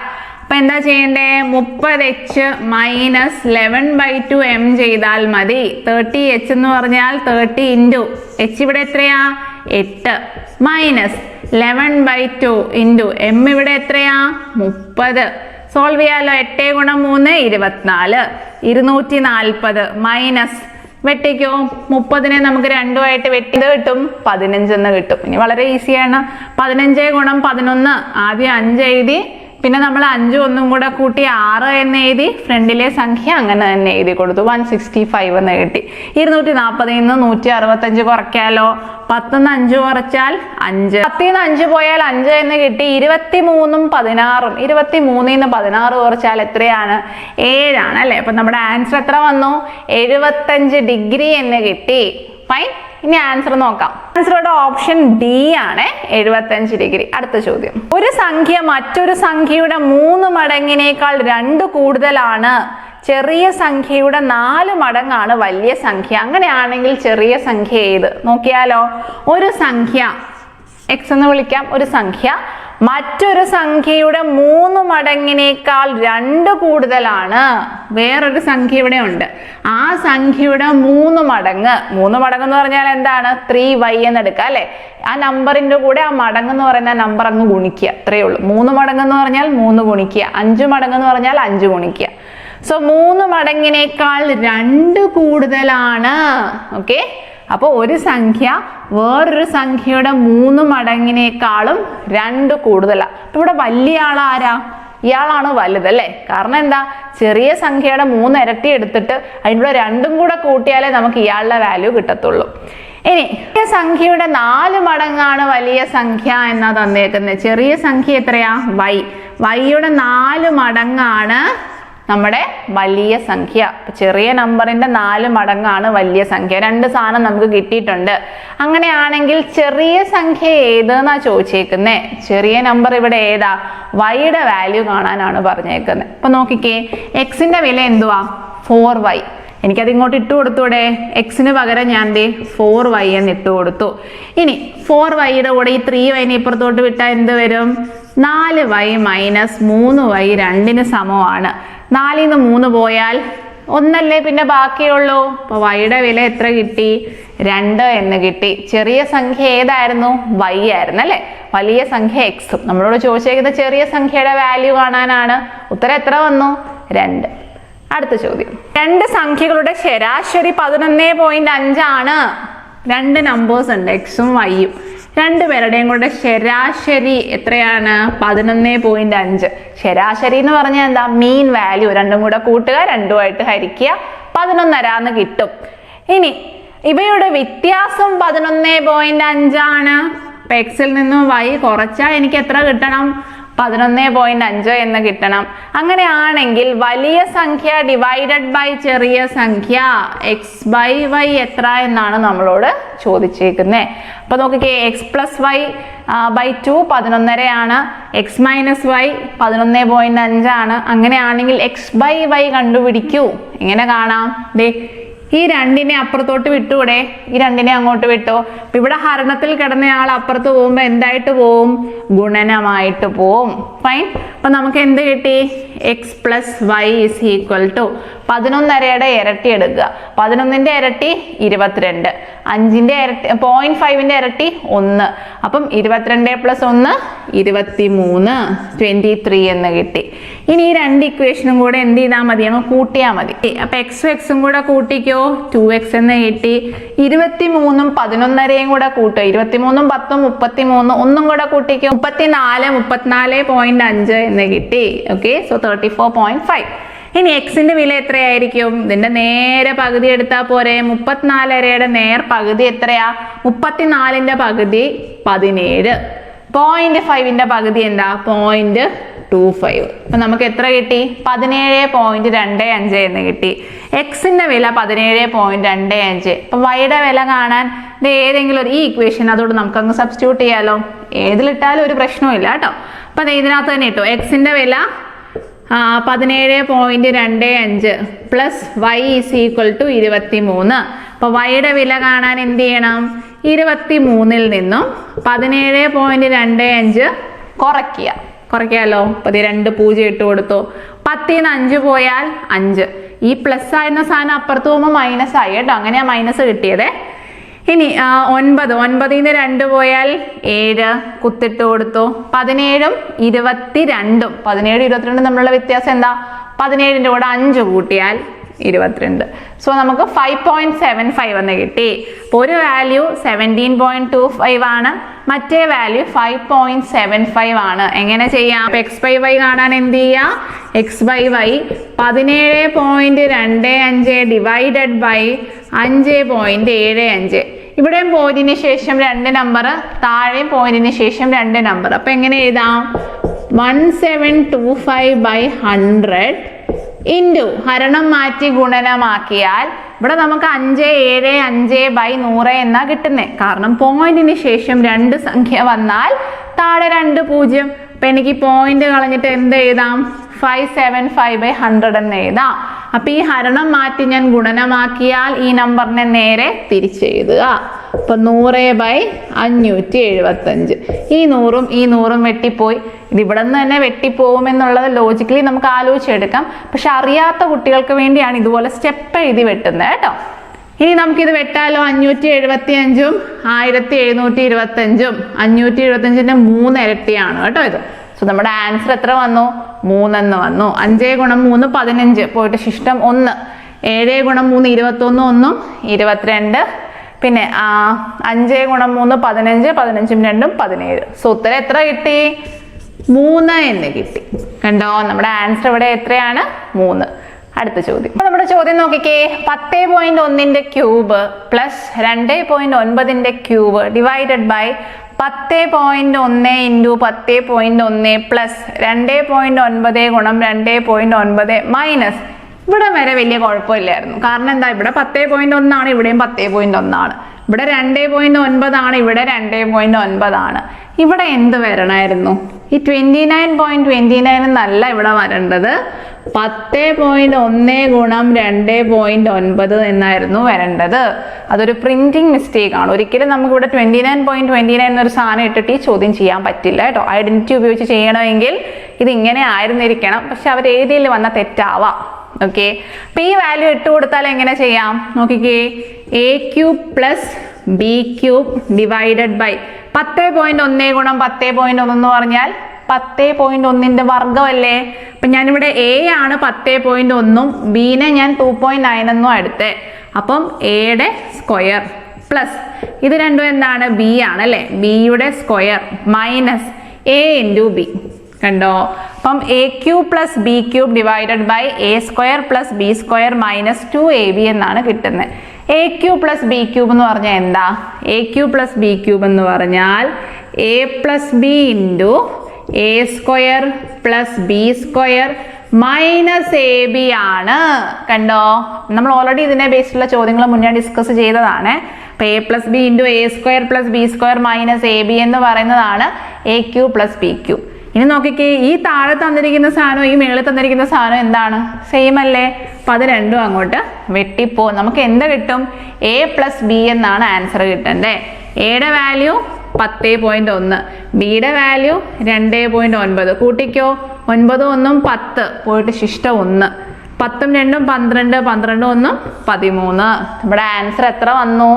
Speaker 1: അപ്പൊ എന്താ ചെയ്യണ്ടേ? 30h മൈനസ് 11/2 m ചെയ്താൽ മതി. 30h എന്ന് പറഞ്ഞാൽ 30 ഇൻറ്റു h ഇവിടെ എത്രയാ? 8 മൈനസ് 11/2 ഇൻറ്റു m ഇവിടെ എത്രയാ? 30. സോൾവ് ചെയ്യാലോ. 8 ഗുണം 3 24. 240 മൈനസ് വെട്ടിക്കോ. 30നെ നമുക്ക് 2 ആയിട്ട് വെട്ടി കിട്ടും 15 എന്ന് കിട്ടും. ഇനി വളരെ ഈസിയാണ്. 15 ഗുണം 11. ആദ്യം 5 എഴുതി, പിന്നെ നമ്മൾ 5 ഒന്നും കൂടെ കൂട്ടി 6 എന്ന് എഴുതി, ഫ്രണ്ടിലെ സംഖ്യ അങ്ങനെ തന്നെ എഴുതി കൊടുത്തു. 165 എന്ന് കിട്ടി. 240 നിന്ന് 165 കുറയ്ക്കാലോ. 10 നിന്ന് 5 കുറച്ചാൽ 5. 10 നിന്ന് 5 പോയാൽ 5 എന്ന് കിട്ടി. 23 16. 23 നിന്ന് 16 കുറച്ചാൽ എത്രയാണ്? 7 ആണ് അല്ലെ. അപ്പൊ നമ്മുടെ ആൻസർ എത്ര വന്നു? 75 ഡിഗ്രി എന്ന് കിട്ടി. ഫൈൻ. ഇനി ആൻസർ നോക്കാം. ആൻസറുടെ ഓപ്ഷൻ ഡി ആണ്, 75 ഡിഗ്രി. അടുത്ത ചോദ്യം. ഒരു സംഖ്യ മറ്റൊരു സംഖ്യയുടെ 3 മടങ്ങിനേക്കാൾ 2 കൂടുതലാണ്. ചെറിയ സംഖ്യയുടെ 4 മടങ്ങാണ് വലിയ സംഖ്യ. അങ്ങനെയാണെങ്കിൽ ചെറിയ സംഖ്യ ഏത്? നോക്കിയാലോ. ഒരു സംഖ്യ x എന്ന് വിളിക്കാം. ഒരു സംഖ്യ മറ്റൊരു സംഖ്യയുടെ 3 മടങ്ങിനേക്കാൾ 2 കൂടുതലാണ്. വേറൊരു സംഖ്യ ഇവിടെ ഉണ്ട്. ആ സംഖ്യയുടെ 3 മടങ്ങ്. 3 മടങ്ങ് എന്ന് പറഞ്ഞാൽ എന്താണ്? 3y എന്ന് എടുക്കാം അല്ലെ. ആ നമ്പറിന്റെ കൂടെ ആ മടങ്ങ് എന്ന് പറയുന്ന നമ്പർ അങ്ങ് ഗുണിക്കുക, അത്രയേ ഉള്ളൂ. 3 മടങ്ങ് എന്ന് പറഞ്ഞാൽ 3 ഗുണിക്കുക. 5 മടങ്ങ് എന്ന് പറഞ്ഞാൽ 5 ഗുണിക്കുക. സോ 3 മടങ്ങിനേക്കാൾ 2 കൂടുതലാണ്. ഓക്കെ, അപ്പോൾ ഒരു സംഖ്യ വേറൊരു സംഖ്യയുടെ 3 മടങ്ങിനേക്കാളും 2 കൂടുതലാണ്. അപ്പൊ ഇവിടെ വലിയ ആളാരാ? ഇയാളാണ് വലുതല്ലേ. കാരണം എന്താ? ചെറിയ സംഖ്യയുടെ 3 ഇരട്ടി എടുത്തിട്ട് അതിനുള്ള 2ഉം കൂടെ കൂട്ടിയാലേ നമുക്ക് ഇയാളുടെ വാല്യൂ കിട്ടത്തുള്ളൂ. ഇനി ചെറിയ സംഖ്യയുടെ 4 മടങ്ങാണ് വലിയ സംഖ്യ എന്നാ തന്നേക്കുന്നത്. ചെറിയ സംഖ്യ എത്രയാ? വൈയുടെ 4 മടങ്ങാണ് നമ്മുടെ വലിയ സംഖ്യ. ചെറിയ നമ്പറിന്റെ 4 മടങ്ങാണ് വലിയ സംഖ്യ. 2 സാധനം നമുക്ക് കിട്ടിയിട്ടുണ്ട്. അങ്ങനെയാണെങ്കിൽ ചെറിയ സംഖ്യ ഏതെന്നാ ചോദിച്ചേക്കുന്നേ. ചെറിയ നമ്പർ ഇവിടെ ഏതാ? വൈയുടെ വാല്യൂ കാണാനാണ് പറഞ്ഞേക്കുന്നത്. അപ്പൊ നോക്കിക്കേ, എക്സിന്റെ വില എന്തുവാ? 4y. എനിക്കത് ഇങ്ങോട്ട് ഇട്ട് കൊടുത്തൂടെ? എക്സിന് പകരം ഞാൻ 4y എന്ന് ഇട്ട് കൊടുത്തു. ഇനി 4yയുടെ കൂടെ ഈ 3y ഇപ്പുറത്തോട്ട് വിട്ടാൽ എന്ത് വരും? 4y മൈനസ് 3y 2ന് സമമാണ്. 4ൽ നിന്ന് 3 പോയാൽ 1 പിന്നെ ബാക്കിയുള്ളൂ. അപ്പൊ വൈയുടെ വില എത്ര കിട്ടി? 2 എന്ന് കിട്ടി. ചെറിയ സംഖ്യ ഏതായിരുന്നു? y ആയിരുന്നു അല്ലെ. വലിയ സംഖ്യ എക്സും. നമ്മളോട് ചോദിച്ചേക്കുന്നത് ചെറിയ സംഖ്യയുടെ വാല്യൂ കാണാനാണ്. ഉത്തരം എത്ര വന്നു? 2. അടുത്ത ചോദ്യം, 2 സംഖ്യകളുടെ ശരാശരി 11.5 ആണ്. 2 നമ്പേഴ്സ് ഉണ്ട്, എക്സും വൈയും. 2 പേരുടെയും കൂടെ ശരാശരി എത്രയാണ്? 11.5. ശരാശരി എന്ന് പറഞ്ഞാൽ എന്താ? Mean value. 2ഉം കൂടെ കൂട്ടുക, 2ഉമായിട്ട് ഹരിക്കുക, 11.5 കിട്ടും. ഇനി ഇവയുടെ വ്യത്യാസം 11.5 ആണ്. അപ്പൊ എക്സിൽ നിന്നും വൈ കുറച്ചാൽ എനിക്ക് എത്ര കിട്ടണം? 11.5 എന്ന് കിട്ടണം. അങ്ങനെയാണെങ്കിൽ വലിയ സംഖ്യ ഡിവൈഡഡ് ബൈ ചെറിയ സംഖ്യ എക്സ് ബൈ വൈ എത്ര എന്നാണ് നമ്മളോട് ചോദിച്ചേക്കുന്നത്. അപ്പൊ നോക്കിക്കേ, എക്സ് പ്ലസ് വൈ ബൈ 2 11.5 ആണ്. എക്സ് മൈനസ് വൈ 11.5 ആണ്. അങ്ങനെയാണെങ്കിൽ എക്സ് ബൈ വൈ കണ്ടുപിടിക്കൂ. എങ്ങനെ കാണാം? ദേ ഈ 2നെ അപ്പുറത്തോട്ട് വിട്ടൂടെ? ഈ 2നെ അങ്ങോട്ട് വിട്ടോ. അപ്പൊ ഇവിടെ ഹരണത്തിൽ കിടന്നയാൾ അപ്പുറത്ത് പോകുമ്പോ എന്തായിട്ട് പോവും? ഗുണനമായിട്ട് പോവും. ഫൈൻ. അപ്പൊ നമുക്ക് എന്ത് കിട്ടി? X plus y is equal to 11.5യുടെ ഇരട്ടി എടുക്കുക. 11ന്റെ ഇരട്ടി 22. 5ന്റെ ഇരട്ടി 0.5ന്റെ ഇരട്ടി 1. അപ്പം 22 പ്ലസ് 1 23, 23 എന്ന് കിട്ടി. ഇനി ഈ 2 ഇക്വേഷനും കൂടെ എന്ത് ചെയ്താൽ മതി? അങ്ങ് കൂട്ടിയാൽ മതി. അപ്പൊ എക്സും എക്സും കൂടെ കൂട്ടിക്കോ, 2x എന്ന് കിട്ടി. 23ഉം 11.5യും കൂടെ കൂട്ടുക. 23ഉം 10ഉം 33. ഒന്നും കൂടെ കൂട്ടിക്കോ, 34, 34.5 എന്ന് കിട്ടി. Okay, so 34.5. ഇനി എക്സിന്റെ വില എത്രയായിരിക്കും? ഇതിന്റെ നേരെ പകുതി എടുത്താൽ പോരെ? 34.5യുടെ നേർ പകുതി എത്രയാ? 34ന്റെ പകുതി 17. 0.5ന്റെ പകുതി എന്താ? 0.25. അപ്പൊ നമുക്ക് എത്ര കിട്ടി? 17.25 എന്ന് കിട്ടി. എക്സിന്റെ വില 17.25. അപ്പൊ വൈയുടെ വില കാണാൻ ഏതെങ്കിലും ഒരു ഈ ഇക്വേഷൻ അതോട് നമുക്ക് അങ്ങ് സബ്സ്റ്റിറ്റ്യൂട്ട് ചെയ്യാലോ. ഏതിലിട്ടാലും ഒരു പ്രശ്നവും ഇല്ല കേട്ടോ. അപ്പൊ ഇതിനകത്ത് തന്നെ ഇട്ടോ, എക്സിന്റെ വില 17.25 plus y is equal to 23. അപ്പൊ വൈയുടെ വില കാണാൻ എന്ത് ചെയ്യണം? 23ൽ നിന്നും 17.25 കുറയ്ക്കാലോ. അപ്പൊ 2 0 ഇട്ട് കൊടുത്തു. 10ൽ നിന്ന് 5 പോയാൽ 5. ഈ പ്ലസ് ആയിരുന്ന സാധനം അപ്പുറത്ത് പോകുമ്പോൾ മൈനസ് ആയി കേട്ടോ. അങ്ങനെയാ മൈനസ് കിട്ടിയത്. ഇനി 9, 9ൽ നിന്ന് 2 പോയാൽ 7, കുത്തിട്ട് കൊടുത്തു. 17ഉം 22ഉം 17, 22 തമ്മിലുള്ള വ്യത്യാസം എന്താ? 17ന്റെ കൂടെ 5 കൂട്ടിയാൽ 22. സോ നമുക്ക് 5.75 എന്ന് കിട്ടി. അപ്പോൾ ഒരു വാല്യൂ 17.25 ആണ്, മറ്റേ വാല്യൂ 5.75 ആണ്. എങ്ങനെ ചെയ്യാം? എക്സ് ബൈ വൈ കാണാൻ എന്ത് ചെയ്യാം? X by y 17.25 divided by 5.75. ഇവിടെയും പോയിന്റിന് ശേഷം 2 നമ്പർ, താഴെയും പോയിന്റിന് ശേഷം 2 നമ്പർ. അപ്പൊ എങ്ങനെ എഴുതാം? 1725/100 ഇൻറ്റു ഹരണം മാറ്റി ഗുണനമാക്കിയാൽ ഇവിടെ നമുക്ക് 575/100 എന്നാ കിട്ടുന്നത്. കാരണം പോയിന്റിന് ശേഷം 2 സംഖ്യ വന്നാൽ താഴെ 2 0. അപ്പൊ എനിക്ക് പോയിന്റ് കളഞ്ഞിട്ട് എന്ത് എഴുതാം? 575/100 എന്ന് എഴുതാം. അപ്പൊ ഈ ഹരണം മാറ്റി ഞാൻ ഗുണനമാക്കിയാൽ ഈ നമ്പറിനെ നേരെ തിരിച്ചെഴുതുക. അപ്പൊ 100/575. ഈ 100ഉം ഈ 100ഉം വെട്ടിപ്പോയി. ഇത് ഇവിടെ നിന്ന് തന്നെ വെട്ടിപ്പോകുമെന്നുള്ളത് ലോജിക്കലി നമുക്ക് ആലോചിച്ചെടുക്കാം. പക്ഷെ അറിയാത്ത കുട്ടികൾക്ക് വേണ്ടിയാണ് ഇതുപോലെ സ്റ്റെപ്പ് എഴുതി വെട്ടുന്നത് കേട്ടോ. ഇനി നമുക്കിത് വെട്ടാലോ. 575ഉം 1725ഉം 575ന്റെ 3 ഇരട്ടിയാണ് കേട്ടോ ഇത്. സോ നമ്മുടെ ആൻസർ എത്ര വന്നു? 3 എന്ന് വന്നു. 5 ഗുണം 3 15, പോയിട്ട് ശിഷ്ടം 1. 7 ഗുണം 3 21, 1 22. പിന്നെ 5 ഗുണം 3 15, 15ഉം 2ഉം 17. സോ ഉത്തരം എത്ര കിട്ടി? 3 എന്ന് കിട്ടി. കണ്ടോ, നമ്മുടെ ആൻസർ ഇവിടെ എത്രയാണ്? 3. അടുത്ത ചോദ്യം. നമ്മുടെ ചോദ്യം നോക്കിക്കേ. 10.1ന്റെ ക്യൂബ് പ്ലസ് 2.9ന്റെ cube divided by 10.1 into 10.1 plus 2.9 ഗുണം 2.9 മൈനസ്. ഇവിടെ വരെ വലിയ കുഴപ്പമില്ലായിരുന്നു. കാരണം എന്താ, ഇവിടെ 10.1 ആണ്, ഇവിടെയും 10.1 ആണ്. ഇവിടെ 2.9 ആണ്, ഇവിടെ 2.9 ആണ്. ഇവിടെ എന്ത് വരണമായിരുന്നു? ഈ 29.29 എന്നല്ല ഇവിടെ വരേണ്ടത്, 10.1 ഗുണം 2.9 എന്നായിരുന്നു വരേണ്ടത്. അതൊരു പ്രിന്റിംഗ് മിസ്റ്റേക്ക് ആണ്. ഒരിക്കലും നമുക്ക് ഇവിടെ 29.29 എന്നൊരു സാധനം ഇട്ടിട്ട് ഈ ചോദ്യം ചെയ്യാൻ പറ്റില്ല കേട്ടോ. ഐഡന്റിറ്റി ഉപയോഗിച്ച് ചെയ്യണമെങ്കിൽ ഇത് ഇങ്ങനെ ആയിരുന്നിരിക്കണം. പക്ഷെ അവർ എഴുതിയിൽ വന്ന തെറ്റാവാം. ഓക്കെ, അപ്പൊ ഈ വാല്യൂ ഇട്ട് കൊടുത്താൽ എങ്ങനെ ചെയ്യാം നോക്കിക്കേ. A cube plus b cube divided by 10.1 ഗുണം 10.1 എന്ന് പറഞ്ഞാൽ 10.1ന്റെ വർഗമല്ലേ. അപ്പൊ ഞാനിവിടെ എ ആണ് 10.1ഉം ബിനെ ഞാൻ 2.9 എന്നും എടുത്തേ. അപ്പം എയുടെ സ്ക്വയർ പ്ലസ് ഇത് രണ്ടും എന്താണ്? ബി ആണ് അല്ലെ. ബിയുടെ square minus a into b. കണ്ടോ, അപ്പം a cube plus b cube divided by a square plus b square minus 2ab എന്നാണ് കിട്ടുന്നത്. A cube plus b cube എന്ന് പറഞ്ഞാൽ എന്താ? A cube plus b cube എന്ന് പറഞ്ഞാൽ a plus b into a square plus b square minus a b ആണ്. കണ്ടോ, നമ്മൾ ഓൾറെഡി ഇതിനെ ബേസിലുള്ള ചോദ്യങ്ങൾ മുന്നേ ഡിസ്കസ് ചെയ്തതാണ്. അപ്പൊ A plus b into a square plus b square minus a B എന്ന് പറയുന്നതാണ് A cube plus b cube. ഇനി നോക്കിക്കേ, ഈ താഴെ തന്നിരിക്കുന്ന സാധനം ഈ മേളിൽ തന്നിരിക്കുന്ന സാധനം എന്താണ്? സെയിം അല്ലേ. അപ്പൊ അത് രണ്ടും അങ്ങോട്ട് വെട്ടിപ്പോ നമുക്ക് എന്ത് കിട്ടും? എ പ്ലസ് ബി എന്നാണ് ആൻസർ കിട്ടണ്ടേ. എയുടെ വാല്യൂ 10.1, ബിയുടെ വാല്യൂ 2.9. കൂട്ടിക്കോ, 9 1 10 പോയിട്ട് ശിഷ്ടം 1, 10ഉം 2ഉം 12, 12 1 13. നമ്മുടെ ആൻസർ എത്ര വന്നു?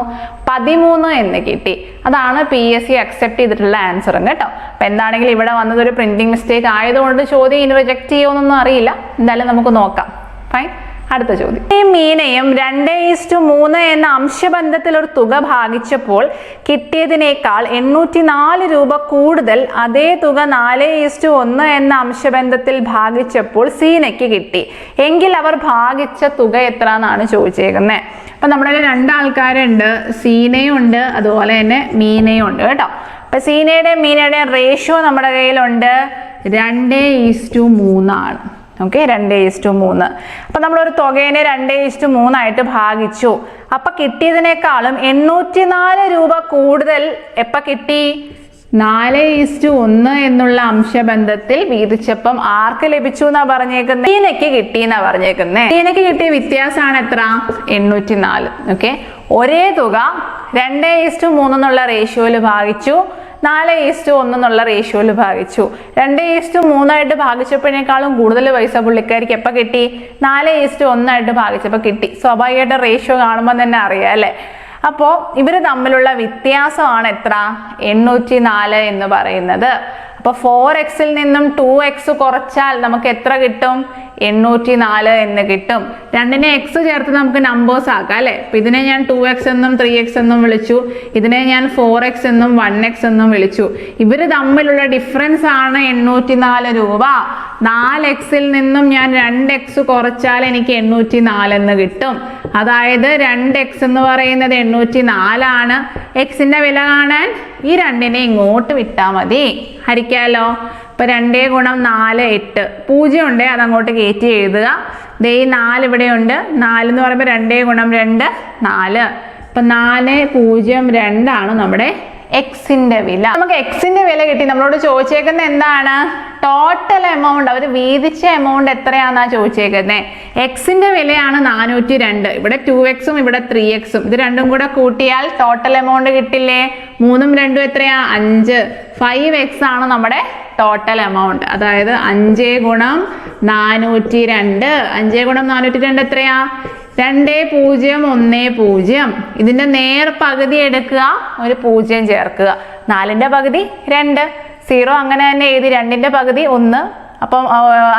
Speaker 1: 13 എന്ന് കിട്ടി. അതാണ് PSC അക്സെപ്റ്റ് ചെയ്തിട്ടുള്ള ആൻസറും കേട്ടോ. അപ്പൊ എന്താണെങ്കിലും ഇവിടെ വന്നത് ഒരു പ്രിന്റിംഗ് മിസ്റ്റേക്ക് ആയതുകൊണ്ട് ചോദ്യം ഇനി റിജക്ട് ചെയ്യുമെന്നൊന്നും അറിയില്ല. എന്തായാലും നമുക്ക് നോക്കാം. ഫൈൻ. അടുത്ത ചോദ്യം. ഈ മീനയും 2:3 എന്ന അംശബന്ധത്തിൽ ഒരു തുക ഭാഗിച്ചപ്പോൾ കിട്ടിയതിനേക്കാൾ 804 രൂപ കൂടുതൽ അതേ തുക 4:1 എന്ന അംശബന്ധത്തിൽ ഭാഗിച്ചപ്പോൾ സീനയ്ക്ക് കിട്ടി എങ്കിൽ അവർ ഭാഗിച്ച തുക എത്ര എന്നാണ് ചോദിച്ചേക്കുന്നത്. അപ്പൊ നമ്മുടെ രണ്ട് ആൾക്കാരുണ്ട്, സീനയും ഉണ്ട് അതുപോലെ തന്നെ മീനയും ഉണ്ട് കേട്ടോ. അപ്പൊ സീനയുടെയും മീനയുടെയും റേഷ്യോ നമ്മുടെ കയ്യിലുണ്ട് 2:3 ആണ്. ഓക്കെ, 2:3. അപ്പൊ നമ്മളൊരു തുകേനെ 2:3 ആയിട്ട് ഭാഗിച്ചു. അപ്പൊ കിട്ടിയതിനേക്കാളും 804 രൂപ കൂടുതൽ എപ്പ കിട്ടി? 4:1 എന്നുള്ള അംശബന്ധത്തിൽ വീതിച്ചപ്പം ആർക്ക് ലഭിച്ചു എന്നാ പറഞ്ഞേക്കുന്നത്? സീനയ്ക്ക് കിട്ടി എന്നാ പറഞ്ഞേക്കുന്നത്. സീനയ്ക്ക് കിട്ടിയ വ്യത്യാസമാണ് എത്ര? 804. ഓക്കെ, ഒരേ തുക 2:3 എന്നുള്ള റേഷ്യോയിൽ ഭാഗിച്ചു, 4:1 എന്നുള്ള റേഷ്യോയിൽ ഭാഗിച്ചു. 2:3 ആയിട്ട് ഭാഗിച്ചപ്പോഴേക്കാളും കൂടുതൽ പൈസ പുള്ളിക്കാരിക്ക് എപ്പോൾ കിട്ടി? 4:1 ആയിട്ട് ഭാഗിച്ചപ്പോൾ കിട്ടി. സ്വാഭാവികമായിട്ട് റേഷ്യോ കാണുമ്പോൾ തന്നെ അറിയാം അല്ലേ. അപ്പോൾ ഇവർ തമ്മിലുള്ള വ്യത്യാസമാണ് എത്ര? 804 എന്ന് പറയുന്നത്. അപ്പോൾ 4x നിന്നും 2x കുറച്ചാൽ നമുക്ക് എത്ര കിട്ടും? 804 എന്ന് കിട്ടും. രണ്ടിനെ x ചേർത്ത് നമുക്ക് നമ്പേഴ്സ് ആക്കാം അല്ലെ. അപ്പൊ ഇതിനെ ഞാൻ 2x എന്നും 3x എന്നും വിളിച്ചു, ഇതിനെ ഞാൻ 4x എന്നും 1x എന്നും വിളിച്ചു. ഇവര് തമ്മിലുള്ള ഡിഫറൻസ് ആണ് 804 രൂപ. 4x നിന്നും ഞാൻ 2x കുറച്ചാൽ എനിക്ക് 804 എന്ന് കിട്ടും. അതായത് 2x എന്ന് പറയുന്നത് 804 ആണ്. എക്സിന്റെ വില കാണാൻ ഈ രണ്ടിനെ ഇങ്ങോട്ട് വിട്ടാൽ മതി, ഹരിക്കാലോ. ഇപ്പൊ 2 ഗുണം 4 8, 0 ഉണ്ട് അതങ്ങോട്ട് കയറ്റി എഴുതുക. ദേ ഈ 4 ഇവിടെ ഉണ്ട്. 4 എന്ന് പറയുമ്പോൾ 2 ഗുണം 2 4. ഇപ്പൊ 4 0 2 ആണ് നമ്മുടെ എക്സിന്റെ വില. നമുക്ക് എക്സിന്റെ വില കിട്ടി. നമ്മളോട് ചോദിച്ചേക്കുന്നത് എന്താണ്? ടോട്ടൽ എമൗണ്ട്, അവർ വീതിച്ച എമൗണ്ട് എത്രയാന്നാ ചോദിച്ചേക്കുന്നത്. എക്സിന്റെ വിലയാണ് 402. ഇവിടെ 2x ഇവിടെ 3x, ഇത് രണ്ടും കൂടെ കൂട്ടിയാൽ ടോട്ടൽ എമൗണ്ട് കിട്ടില്ലേ? 3ഉം 2ഉം എത്രയാ? 5. 5x ആണ് നമ്മുടെ ടോട്ടൽ എമൗണ്ട്. അതായത് 5 ഗുണം 402. 5 ഗുണം 402 എത്രയാ? 2010. ഇതിന്റെ നേർ പകുതി എടുക്കുക, ഒരു 0 ചേർക്കുക. 4ന്റെ പകുതി 2, 0 അങ്ങനെ തന്നെ എഴുതി. 2ന്റെ പകുതി 1, അപ്പം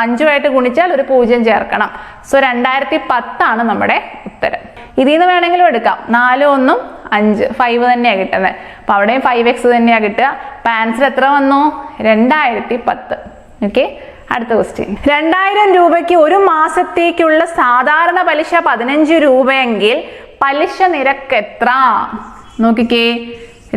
Speaker 1: 5 ഗുണിച്ചാൽ ഒരു 0 ചേർക്കണം. സോ 2010 ആണ് നമ്മുടെ ഉത്തരം. ഇതിൽ നിന്ന് വേണമെങ്കിലും എടുക്കാം. 4 1 5 5 തന്നെയാണ് കിട്ടുന്നത്. അപ്പോൾ അവിടെയും 5x തന്നെയാണ് കിട്ടുക. അപ്പം ആൻസർ എത്ര വന്നു? 2010. ഓക്കെ, അടുത്ത ക്വസ്റ്റ്യൻ. 2000 രൂപയ്ക്ക് ഒരു മാസത്തേക്കുള്ള സാധാരണ പലിശ 15 രൂപയെങ്കിൽ പലിശ നിരക്ക് എത്ര? നോക്കിക്കേ,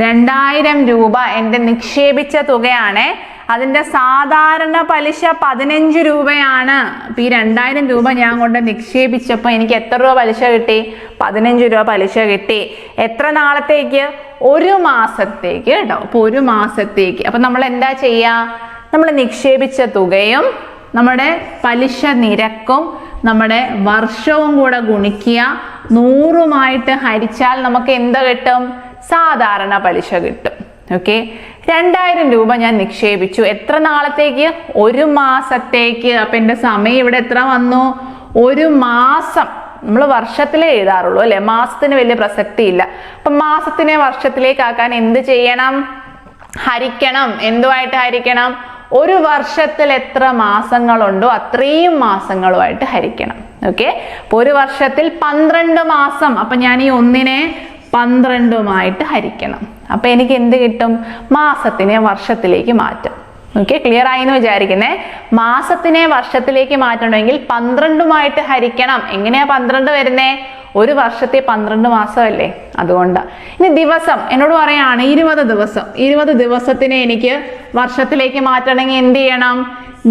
Speaker 1: 2000 രൂപ എൻ്റെ നിക്ഷേപിച്ച തുകയാണ്. അതിൻ്റെ സാധാരണ പലിശ 15 രൂപയാണ്. അപ്പം ഈ 2000 രൂപ ഞാൻ കൊണ്ട് നിക്ഷേപിച്ചപ്പോൾ എനിക്ക് എത്ര രൂപ പലിശ കിട്ടി? 15 രൂപ പലിശ കിട്ടി. എത്ര നാളത്തേക്ക്? ഒരു മാസത്തേക്ക് കേട്ടോ. അപ്പോൾ ഒരു മാസത്തേക്ക്. അപ്പം നമ്മൾ എന്താ ചെയ്യുക? നമ്മൾ നിക്ഷേപിച്ച തുകയും നമ്മുടെ പലിശ നിരക്കും നമ്മുടെ വർഷവും കൂടെ ഗുണിക്കുക, 100 ഹരിച്ചാൽ നമുക്ക് എന്താ കിട്ടും? സാധാരണ പലിശ കിട്ടും. ഓക്കെ, 2000 രൂപ ഞാൻ നിക്ഷേപിച്ചു. എത്ര നാളത്തേക്ക്? ഒരു മാസത്തേക്ക്. അപ്പം എൻ്റെ സമയം ഇവിടെ എത്ര വന്നു? ഒരു മാസം. നമ്മൾ വർഷത്തിലേ എഴുതാറുള്ളൂ അല്ലെ, മാസത്തിന് വലിയ പ്രസക്തി ഇല്ല. അപ്പം മാസത്തിനെ വർഷത്തിലേക്കാക്കാൻ എന്ത് ചെയ്യണം? ഹരിക്കണം. എന്തുമായിട്ട് ഹരിക്കണം? ഒരു വർഷത്തിൽ എത്ര മാസങ്ങളുണ്ടോ അത്രയും മാസങ്ങളുമായിട്ട് ഹരിക്കണം. ഓക്കെ, അപ്പോൾ ഒരു വർഷത്തിൽ 12 മാസം. അപ്പം ഞാൻ ഈ 1നെ 12 ഹരിക്കണം. അപ്പം എനിക്ക് എന്ത് കിട്ടും? മാസത്തിനെ വർഷത്തിലേക്ക് മാറ്റാം. ഓക്കെ, ക്ലിയർ ആയി എന്ന് വിചാരിക്കുന്നേ. മാസത്തിനെ വർഷത്തിലേക്ക് മാറ്റണമെങ്കിൽ 12 ഹരിക്കണം. എങ്ങനെയാ 12 വരുന്നേ? ഒരു വർഷത്തെ 12 മാസമല്ലേ, അതുകൊണ്ടാണ്. ഇനി ദിവസം എന്നോട് പറയാണ് 20 ദിവസം. 20 ദിവസത്തിനെ എനിക്ക് വർഷത്തിലേക്ക് മാറ്റണമെങ്കിൽ എന്ത് ചെയ്യണം?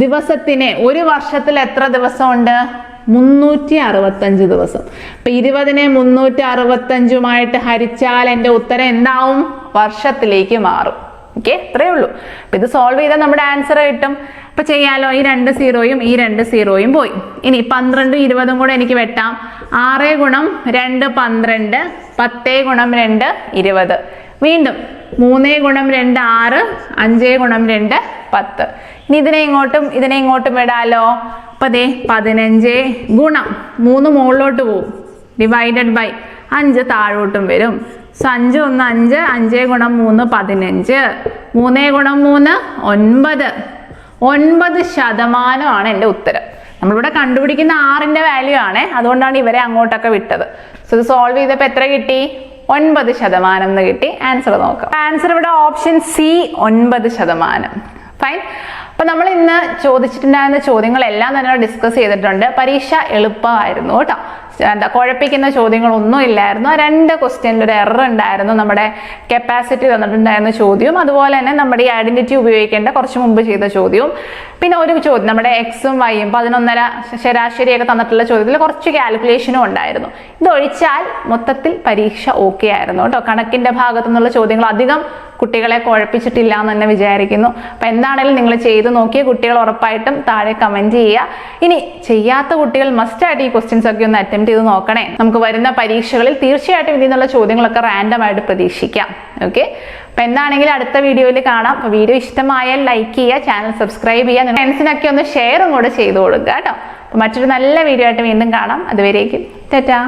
Speaker 1: ദിവസത്തിനെ, ഒരു വർഷത്തിൽ എത്ര ദിവസമുണ്ട്? 365 ദിവസം. അപ്പൊ 20നെ 365 ഹരിച്ചാൽ എൻ്റെ ഉത്തരം എന്താവും? വർഷത്തിലേക്ക് മാറും. ഓക്കെ, ഇത്രയേ ഉള്ളൂ. അപ്പൊ ഇത് സോൾവ് ചെയ്താൽ നമ്മുടെ ആൻസർ കിട്ടും. അപ്പൊ ചെയ്യാലോ? ഈ 2 0യും ഈ 2 0യും പോയി. ഇനി 12 20 കൂടെ എനിക്ക് വെട്ടാം. 6 ഗുണം 2 12, 10 ഗുണം 2 20. വീണ്ടും 3 ഗുണം 2 6, 5 ഗുണം 2 10. ഇനി ഇതിനെ ഇങ്ങോട്ടും ഇടാലോ. അപ്പൊ ദേ 15 ഗുണം 3 മുകളിലോട്ട് പോവും, ഡിവൈഡഡ് ബൈ 5 താഴോട്ടും വരും. 5 1 5, 5 ഗുണം 3 15, 3 ഗുണം 3 9. 9% എൻ്റെ ഉത്തരം. നമ്മളിവിടെ കണ്ടുപിടിക്കുന്ന 6ന്റെ വാല്യൂ ആണ്, അതുകൊണ്ടാണ് ഇവരെ അങ്ങോട്ടൊക്കെ വിട്ടത്. സോ ഇത് സോൾവ് ചെയ്തപ്പോൾ എത്ര കിട്ടി? 9% എന്ന് കിട്ടി. ആൻസർ നോക്കാം. ആൻസർ ഇവിടെ ഓപ്ഷൻ സി 9%. ഫൈൻ. അപ്പൊ നമ്മൾ ഇന്ന് ചോദിച്ചിട്ടുണ്ടായിരുന്ന ചോദ്യങ്ങളെല്ലാം തന്നെ ഡിസ്കസ് ചെയ്തിട്ടുണ്ട്. പരീക്ഷ എളുപ്പമായിരുന്നു കേട്ടോ. കുഴപ്പിക്കുന്ന ചോദ്യങ്ങളൊന്നും ഇല്ലായിരുന്നു. 2 ക്വസ്റ്റ്യനിൽ ഒരു എറർ ഉണ്ടായിരുന്നു. നമ്മുടെ കപ്പാസിറ്റി തന്നിട്ടുണ്ടായിരുന്ന ചോദ്യവും അതുപോലെ തന്നെ നമ്മുടെ ഈ ഐഡന്റിറ്റി ഉപയോഗിക്കേണ്ട കുറച്ച് മുമ്പ് ചെയ്ത ചോദ്യവും പിന്നെ ഒരു ചോദ്യം നമ്മുടെ എക്സും വൈയും 11.5 ശരാശരിയൊക്കെ തന്നിട്ടുള്ള ചോദ്യത്തിൽ കുറച്ച് കാൽക്കുലേഷനും ഉണ്ടായിരുന്നു. ഇതൊഴിച്ചാൽ മൊത്തത്തിൽ പരീക്ഷ ഓക്കെ ആയിരുന്നു കേട്ടോ. കണക്കിന്റെ ഭാഗത്തു നിന്നുള്ള ചോദ്യങ്ങൾ അധികം കുട്ടികളെ കുഴപ്പിച്ചിട്ടില്ല എന്ന് തന്നെ വിചാരിക്കുന്നു. അപ്പൊ എന്താണെങ്കിലും നിങ്ങൾ ചെയ്ത് നോക്കിയ കുട്ടികൾ ഉറപ്പായിട്ടും താഴെ കമന്റ് ചെയ്യുക. ഇനി ചെയ്യാത്ത കുട്ടികൾ മസ്റ്റ് ആയിട്ട് ഈ ക്വസ്റ്റ്യൻസ് ഒക്കെ ഒന്ന് അറ്റംപ്റ്റ് ചെയ്ത് നോക്കണേ. നമുക്ക് വരുന്ന പരീക്ഷകളിൽ തീർച്ചയായിട്ടും ഇതിൽ നിന്നുള്ള ചോദ്യങ്ങളൊക്കെ റാൻഡം ആയിട്ട് പ്രതീക്ഷിക്കാം. ഓക്കെ, അപ്പൊ എന്താണെങ്കിലും അടുത്ത വീഡിയോയിൽ കാണാം. അപ്പൊ വീഡിയോ ഇഷ്ടമായാൽ ലൈക്ക് ചെയ്യുക, ചാനൽ സബ്സ്ക്രൈബ് ചെയ്യുക, ഫ്രണ്ട്സിനൊക്കെ ഒന്ന് ഷെയറും കൂടെ ചെയ്ത് കൊടുക്കുക കേട്ടോ. അപ്പൊ മറ്റൊരു നല്ല വീഡിയോ ആയിട്ട് വീണ്ടും കാണാം. അതുവരേക്കും ടാറ്റാ.